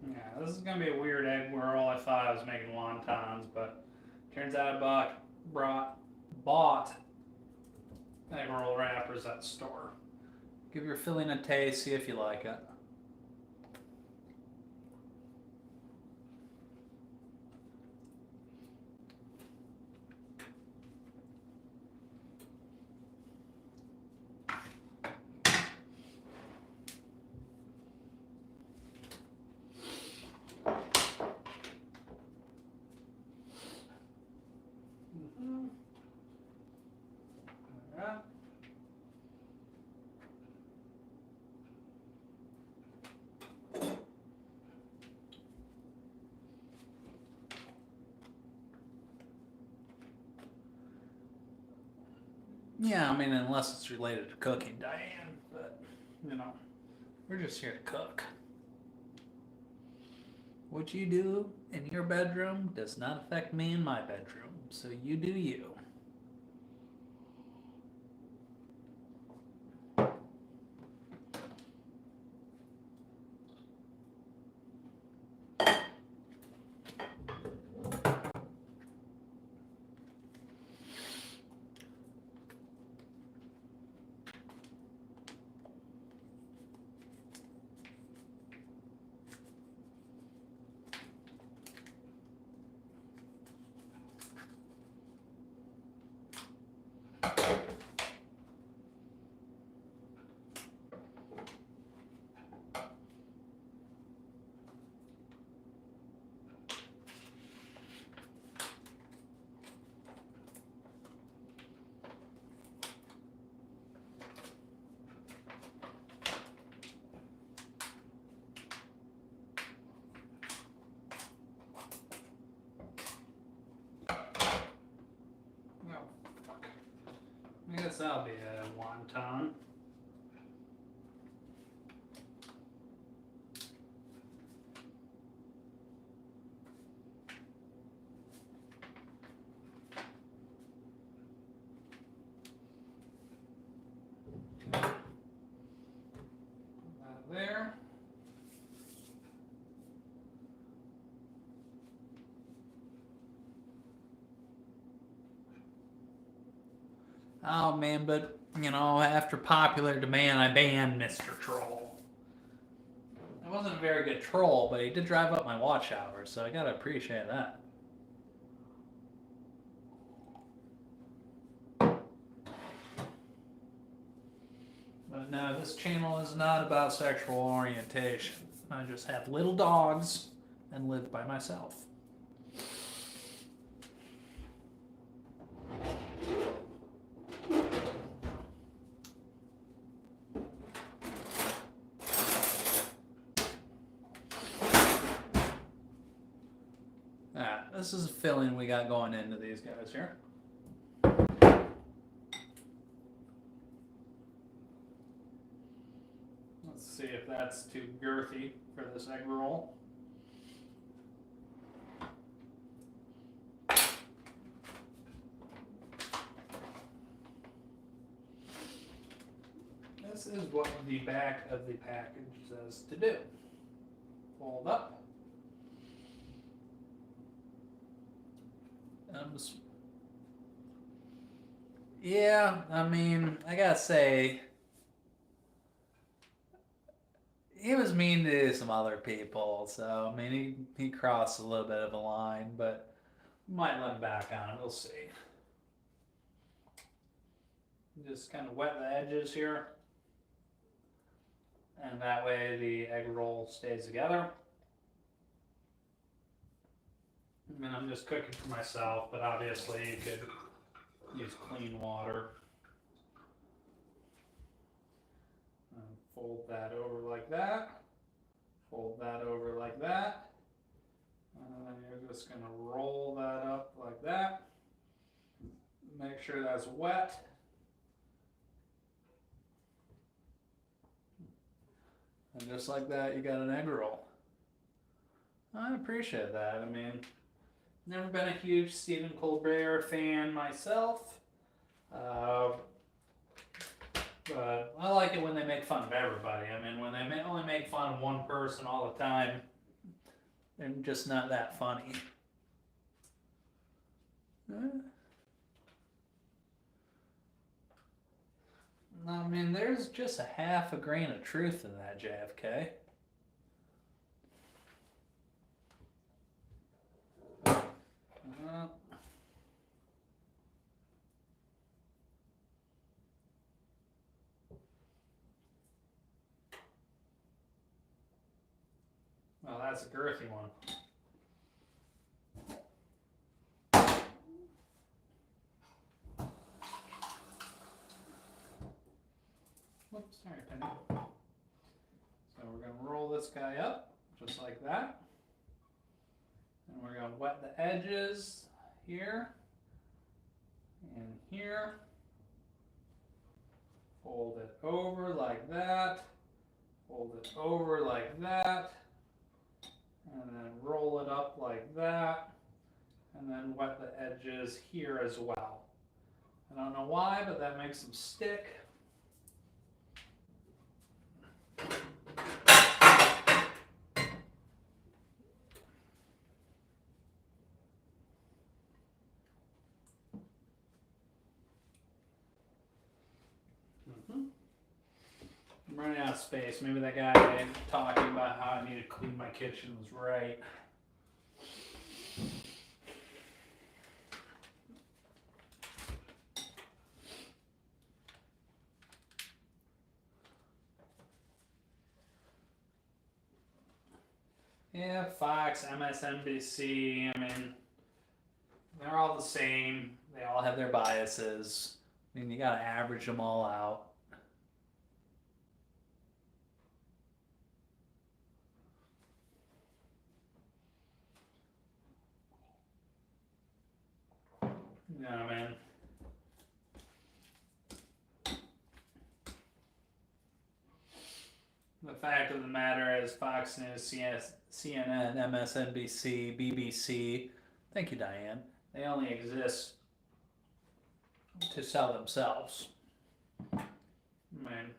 Yeah, this is going to be a weird egg whirl. I thought I was making wontons, but turns out I bought egg roll wrappers at the store. Give your filling a taste, see if you like it. Alright. Yeah, I mean, unless it's related to cooking, Diane, but, you know, we're just here to cook. What you do in your bedroom does not affect me in my bedroom, so you do you. I guess that'll be a wonton. That there. Oh man, but you know, after popular demand, I banned Mr. Troll. I wasn't a very good troll, but he did drive up my watch hours, so I gotta appreciate that. But no, this channel is not about sexual orientation. I just have little dogs and live by myself. This is a filling we got going into these guys here. Let's see if that's too girthy for this egg roll. This is what the back of the package says to do. Fold up. Yeah, I mean, I gotta say, he was mean to some other people, so I mean, he crossed a little bit of a line, but might let him back on. We'll see. Just kind of wet the edges here, and that way the egg roll stays together. I mean, I'm just cooking for myself, but obviously you could use clean water. And fold that over like that. Fold that over like that. And then you're just going to roll that up like that. Make sure that's wet. And just like that, you got an egg roll. I appreciate that. I mean, never been a huge Stephen Colbert fan myself. But I like it when they make fun of everybody. I mean, when they only make fun of one person all the time, they're just not that funny. I mean, there's just a half a grain of truth in that, JFK. Well, that's a girthy one. Whoops, sorry, Penny. So we're going to roll this guy up, just like that. And we're going to wet the edges here and here. Fold it over like that. Fold it over like that. And then roll it up like that. And then wet the edges here as well. I don't know why, but that makes them stick. I'm running out of space. Maybe that guy talking about how I need to clean my kitchen was right. Yeah, Fox, MSNBC, I mean, they're all the same. They all have their biases. I mean, you gotta average them all out. You know what I mean? The fact of the matter is Fox News, CNN, MSNBC, BBC, thank you, Diane, they only exist to sell themselves. I mean,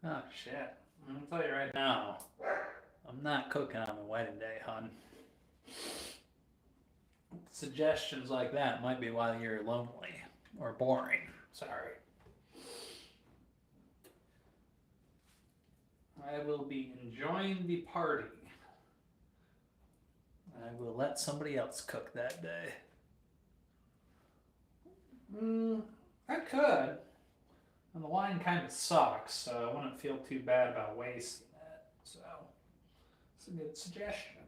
oh shit. I'm gonna tell you right now, I'm not cooking on my wedding day, hon. Suggestions like that might be why you're lonely or boring. Sorry. I will be enjoying the party. I will let somebody else cook that day. I I could. And the wine kind of sucks, so I wouldn't feel too bad about wasting it. So, it's a good suggestion.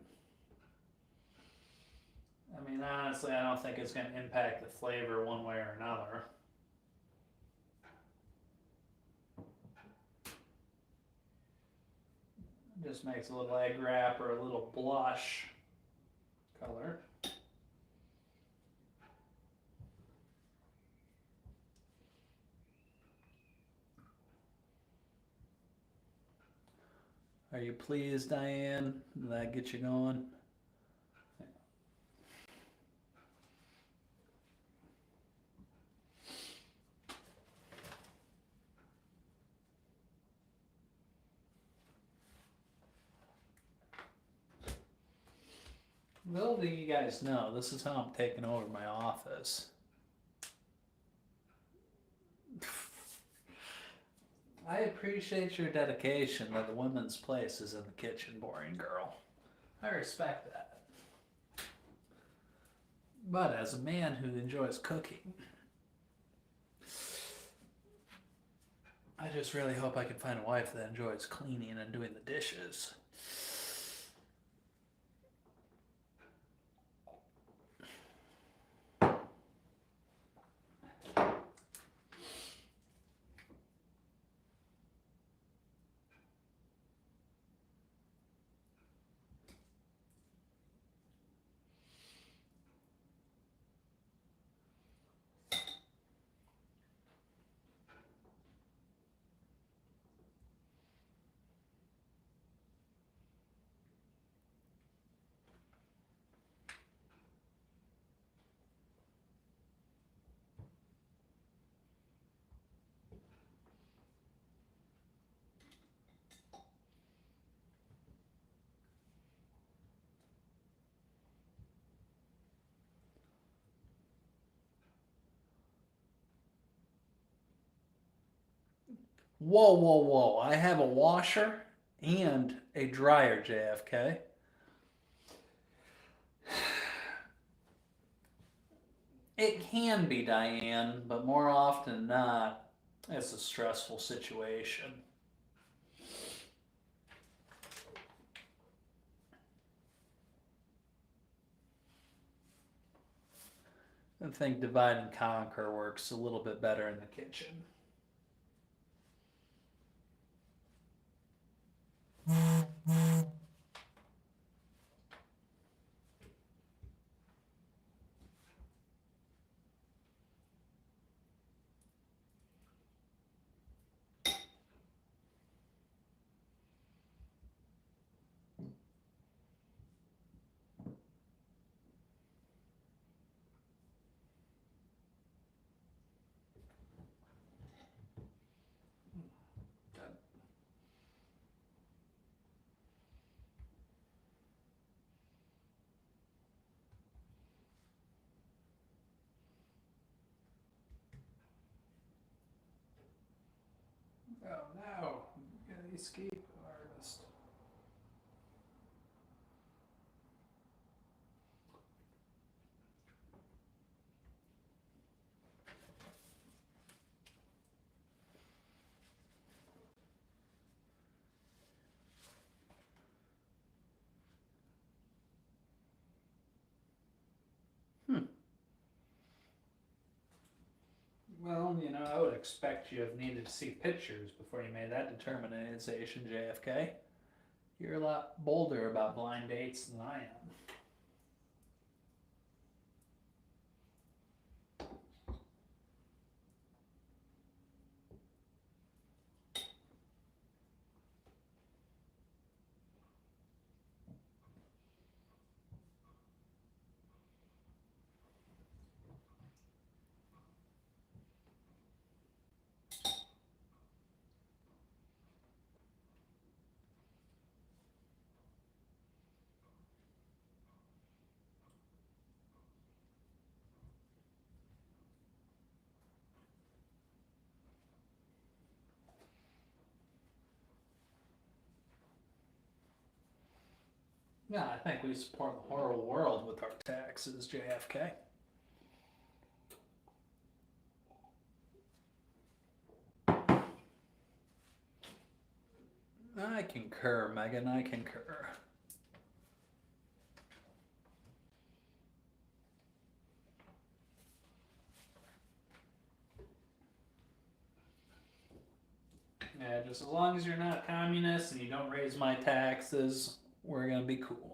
I mean, honestly, I don't think it's going to impact the flavor one way or another. It just makes a little egg wrapper a little blush color. Are you pleased, Diane? Did that get you going? Little do you guys know, this is how I'm taking over my office. I appreciate your dedication that the women's place is in the kitchen, boring girl. I respect that. But as a man who enjoys cooking, I just really hope I can find a wife that enjoys cleaning and doing the dishes. Whoa, whoa, whoa. I have a washer and a dryer, JFK. It can be, Diane, but more often than not, it's a stressful situation. I think divide and conquer works a little bit better in the kitchen. Oh no, I'm gonna escape artist. Well, I would expect you have needed to see pictures before you made that determination, JFK. You're a lot bolder about blind dates than I am. Yeah, I think we support the whole world with our taxes, JFK. concur, Megan. I concur. Yeah, just as long as you're not communist and you don't raise my taxes, we're gonna be cool.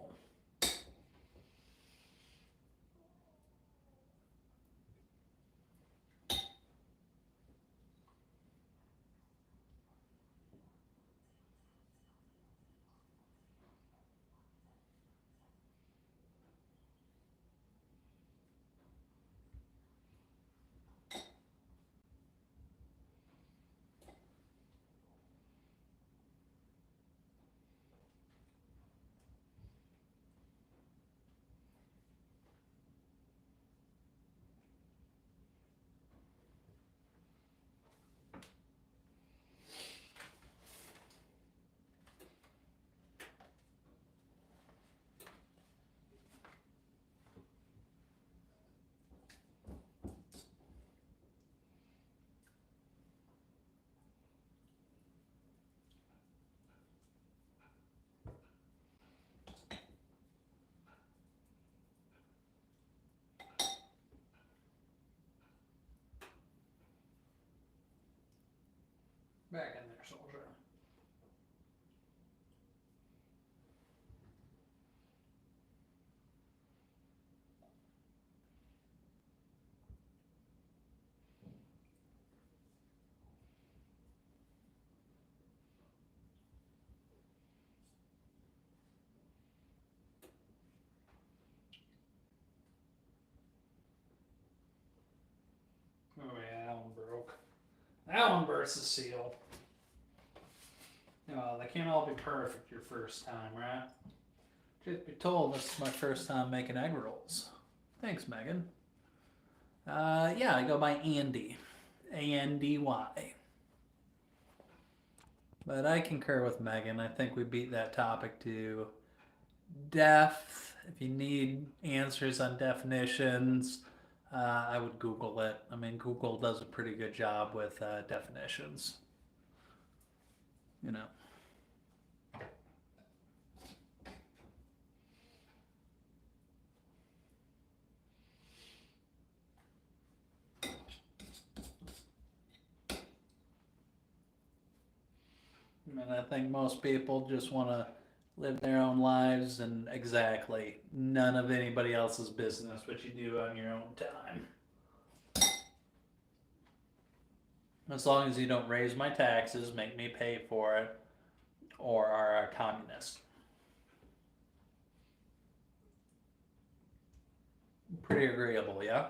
Back in there, soldier. Oh yeah, that one broke. That one burst the seal. They can't all be perfect your first time, right? Truth be told, this is my first time making egg rolls. Thanks, Megan. Yeah, I go by Andy. Andy. But I concur with Megan. I think we beat that topic to death. If you need answers on definitions, I would Google it. I mean, Google does a pretty good job with definitions. You know. And I think most people just want to live their own lives and exactly none of anybody else's business what you do on your own time. As long as you don't raise my taxes, make me pay for it, or are a communist. Pretty agreeable, yeah?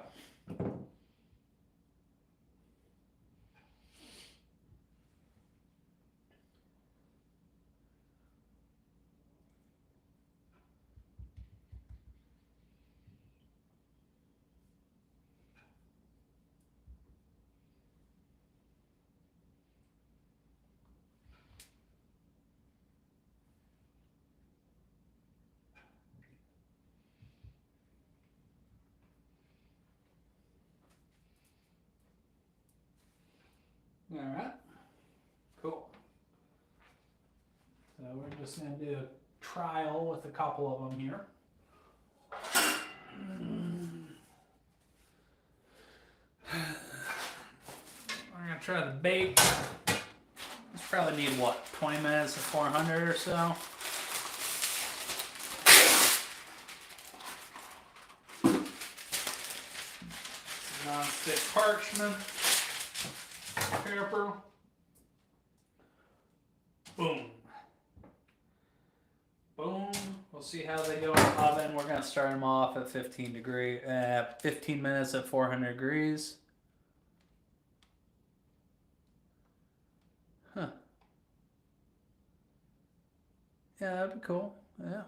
All right. Cool. So we're just going to do a trial with a couple of them here. We're going to try the bake. This probably need what, 20 minutes at 400 or so. Non-stick parchment. Pepper. Boom. Boom. We'll see how they go in the oven. We're going to start them off at 15 minutes at 400 degrees. Huh. Yeah, that'd be cool. Yeah.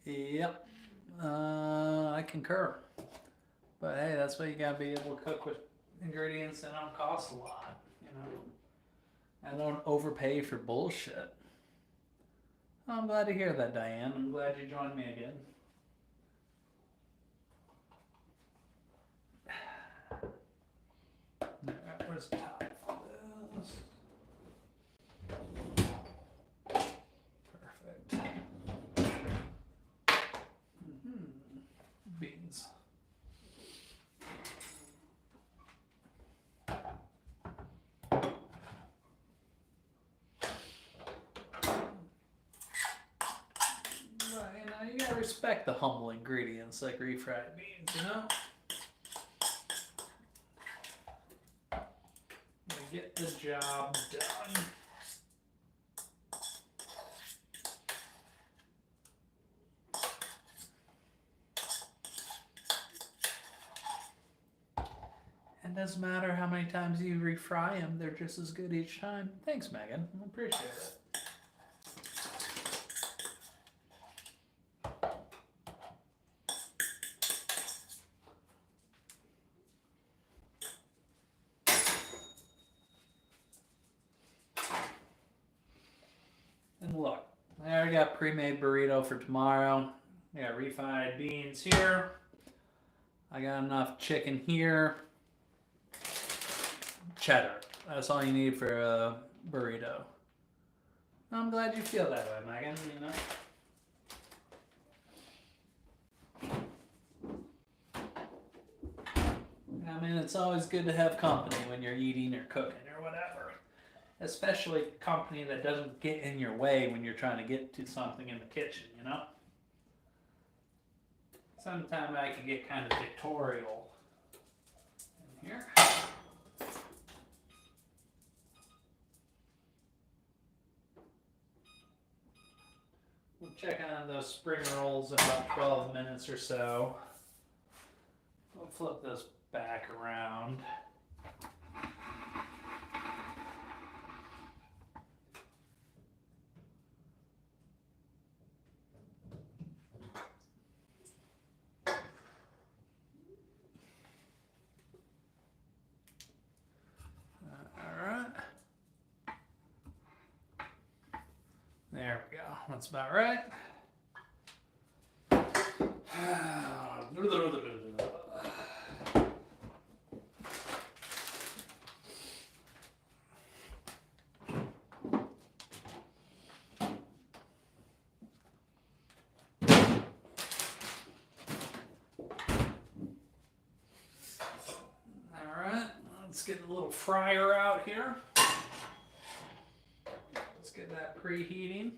Yep. I concur. But hey, that's why you gotta be able to cook with ingredients that don't cost a lot, you know. I don't overpay for bullshit. Oh, I'm glad to hear that, Diane. I'm glad you joined me again. Alright, where's the top of this? Perfect. Beans. You gotta respect the humble ingredients like refried beans, you know? Get the job done. It doesn't matter how many times you refry them, they're just as good each time. Thanks, Megan. I appreciate it. And look, I already got pre-made burrito for tomorrow. I got refried beans here. I got enough chicken here. Cheddar. That's all you need for a burrito. I'm glad you feel that way, Megan, you know? I mean, it's always good to have company when you're eating or cooking or whatever. Especially company that doesn't get in your way when you're trying to get to something in the kitchen, you know? Sometimes I can get kind of dictatorial in here. We'll check on those spring rolls in about 12 minutes or so. We'll flip this back around. There we go. That's about right. All right. Let's get a little fryer out here. Let's get that preheating.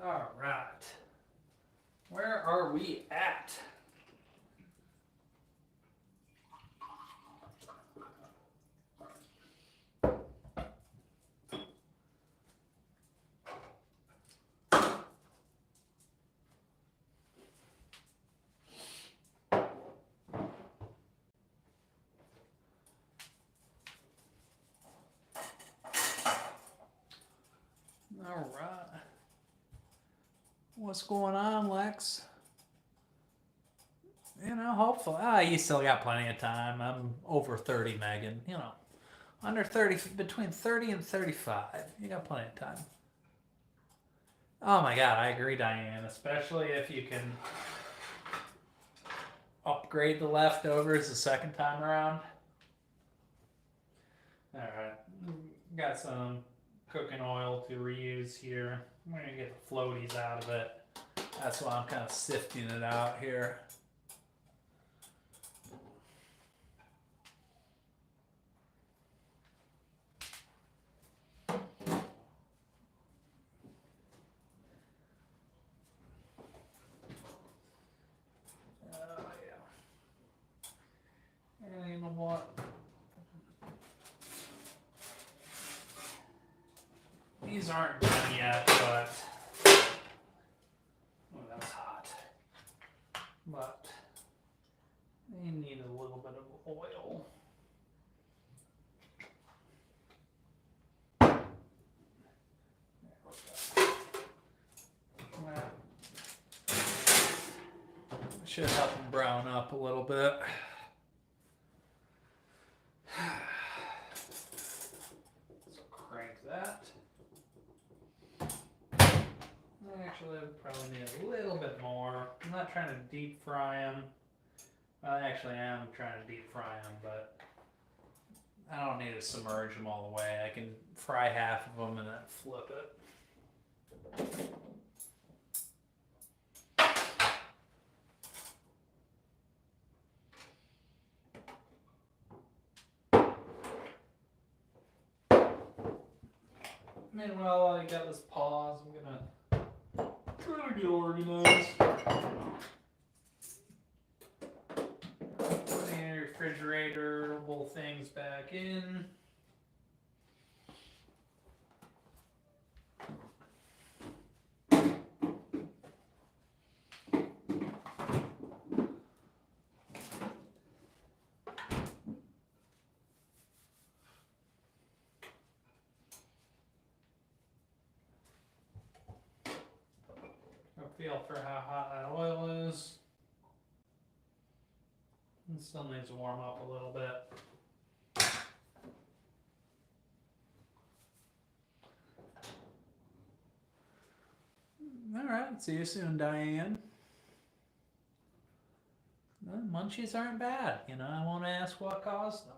All right. Where are we at? All right. What's going on, Lex? You know, hopefully. You still got plenty of time. I'm over 30, Megan. You know, Under 30, between 30 and 35. You got plenty of time. Oh my god, I agree, Diane. Especially if you can upgrade the leftovers the second time around. Alright, got some cooking oil to reuse here. I'm going to get the floaties out of it. That's why I'm kind of sifting it out here. And you know what? These aren't done yet, but oh, that's hot. But they need a little bit of oil. Should help them brown up a little bit. So crank that. Actually, I probably need a little bit more. I'm not trying to deep fry them. Well, actually, I am trying to deep fry them, but I don't need to submerge them all the way. I can fry half of them and then flip it. Meanwhile, I got this pause. I'm gonna try to get organized. Putting in refrigeratable things back in. Feel for how hot that oil is. It still needs to warm up a little bit. Alright, see you soon, Diane. The munchies aren't bad, you know, I won't ask what caused them.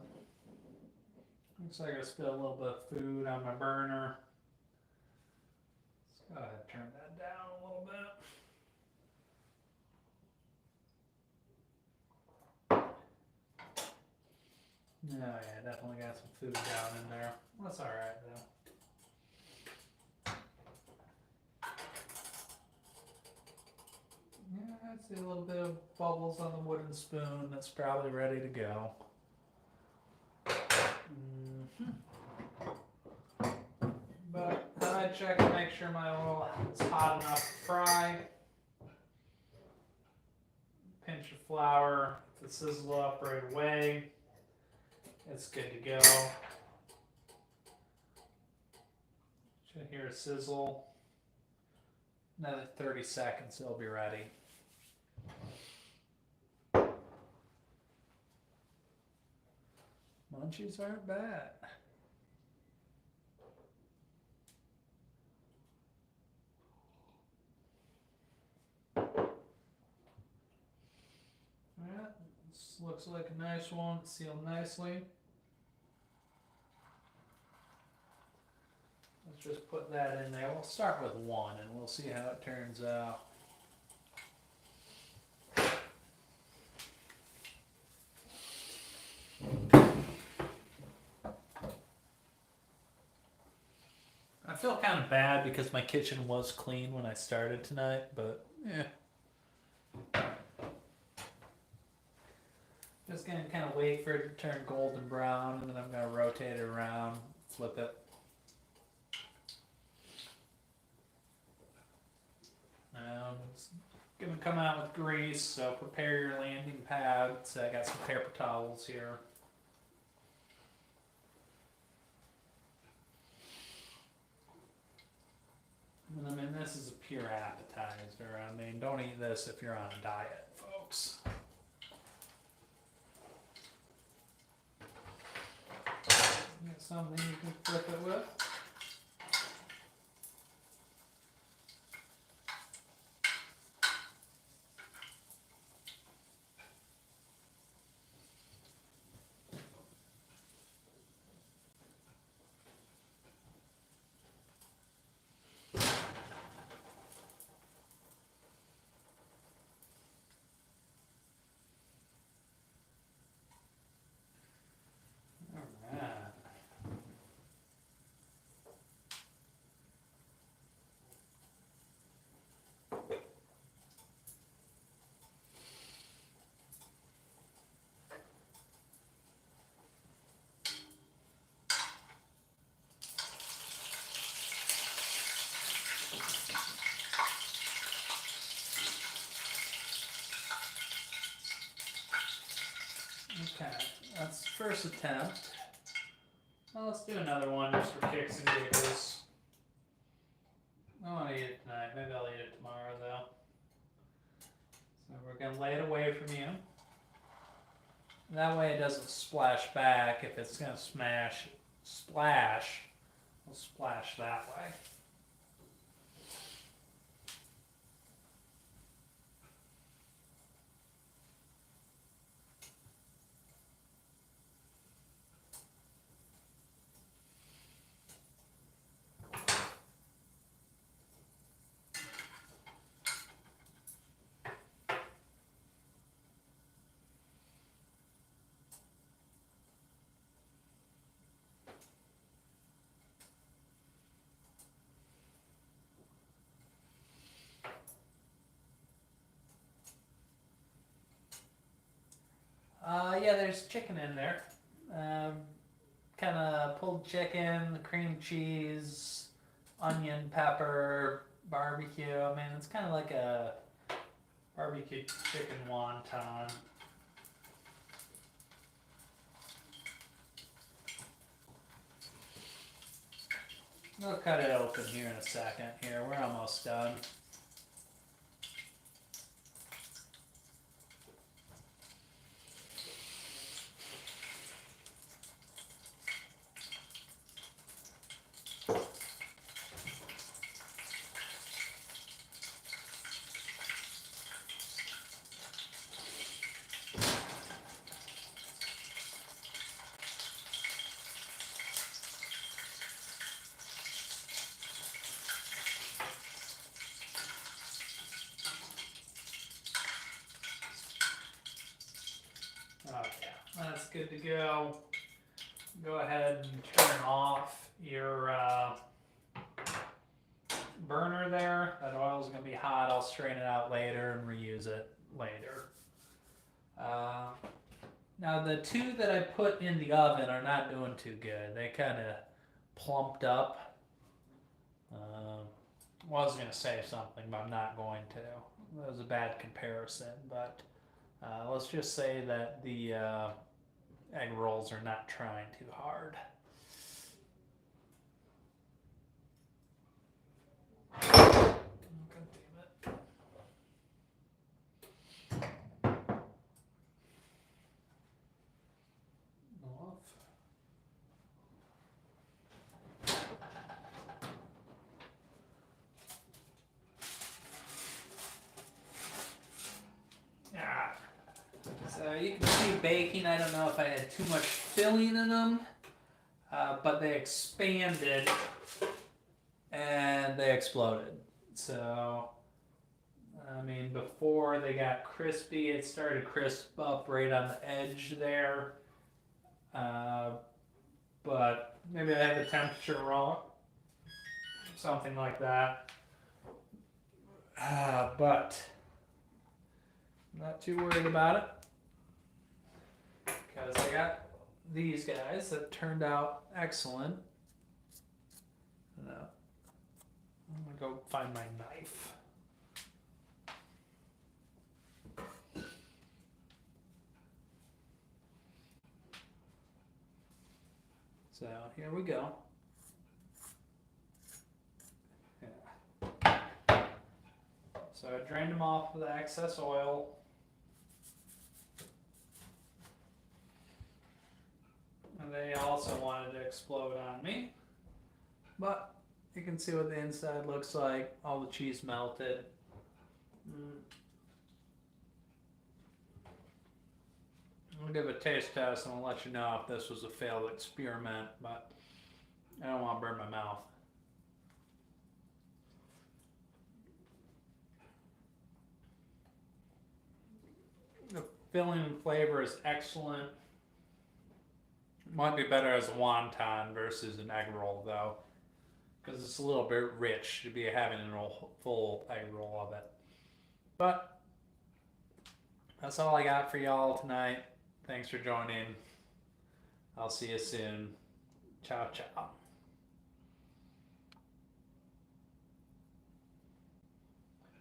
Looks like I spilled a little bit of food on my burner. Let's go ahead and turn that down a little bit. Oh yeah, definitely got some food down in there. That's alright though. Yeah, I see a little bit of bubbles on the wooden spoon. That's probably ready to go. But I check to make sure my oil is hot enough to fry. Pinch of flour to sizzle up right away. It's good to go. Should hear a sizzle. Another 30 seconds, it'll be ready. Munchies aren't bad. Alright, this looks like a nice one, sealed nicely. Let's just put that in there. We'll start with one and we'll see how it turns out. I feel kind of bad because my kitchen was clean when I started tonight, but yeah. Just gonna kind of wait for it to turn golden brown, and then I'm gonna rotate it around, flip it. It's gonna come out with grease, so prepare your landing pad. So I got some paper towels here. And I mean, this is a pure appetizer. I mean, don't eat this if you're on a diet, folks. something you can flip it with. Okay, that's the first attempt. Well, let's do another one just for kicks and giggles. I don't want to eat it tonight. Maybe I'll eat it tomorrow, though. So we're going to lay it away from you. That way it doesn't splash back. If it's going to splash, we'll splash that way. Yeah, there's chicken in there. Kind of pulled chicken, cream cheese, onion, pepper, barbecue. I mean, it's kind of like a barbecue chicken wonton. We'll cut it open here in a second. Here, we're almost done. That's good to go. Go ahead and turn off your burner there. That oil is going to be hot. I'll strain it out later and reuse it later. Now the two that I put in the oven are not doing too good. They kind of plumped up. I was going to say something, but I'm not going to. That was a bad comparison, but let's just say that the egg rolls are not trying too hard. So you can see baking. I don't know if I had too much filling in them, but they expanded and they exploded. So, I mean, before they got crispy, it started to crisp up right on the edge there. But maybe I had the temperature wrong, something like that. But I'm not too worried about it, because I got these guys that turned out excellent. No. I'm gonna go find my knife. So here we go. Yeah. So I drained them off with the excess oil. And They also wanted to explode on me. But you can see what the inside looks like. All the cheese melted. I'll give a taste test and I'll let you know if this was a failed experiment, but I don't want to burn my mouth. The filling and flavor is excellent. Might be better as a wonton versus an egg roll though, because it's a little bit rich to be having a full egg roll of it. But that's all I got for y'all tonight. Thanks for joining. I'll see you soon. Ciao, ciao.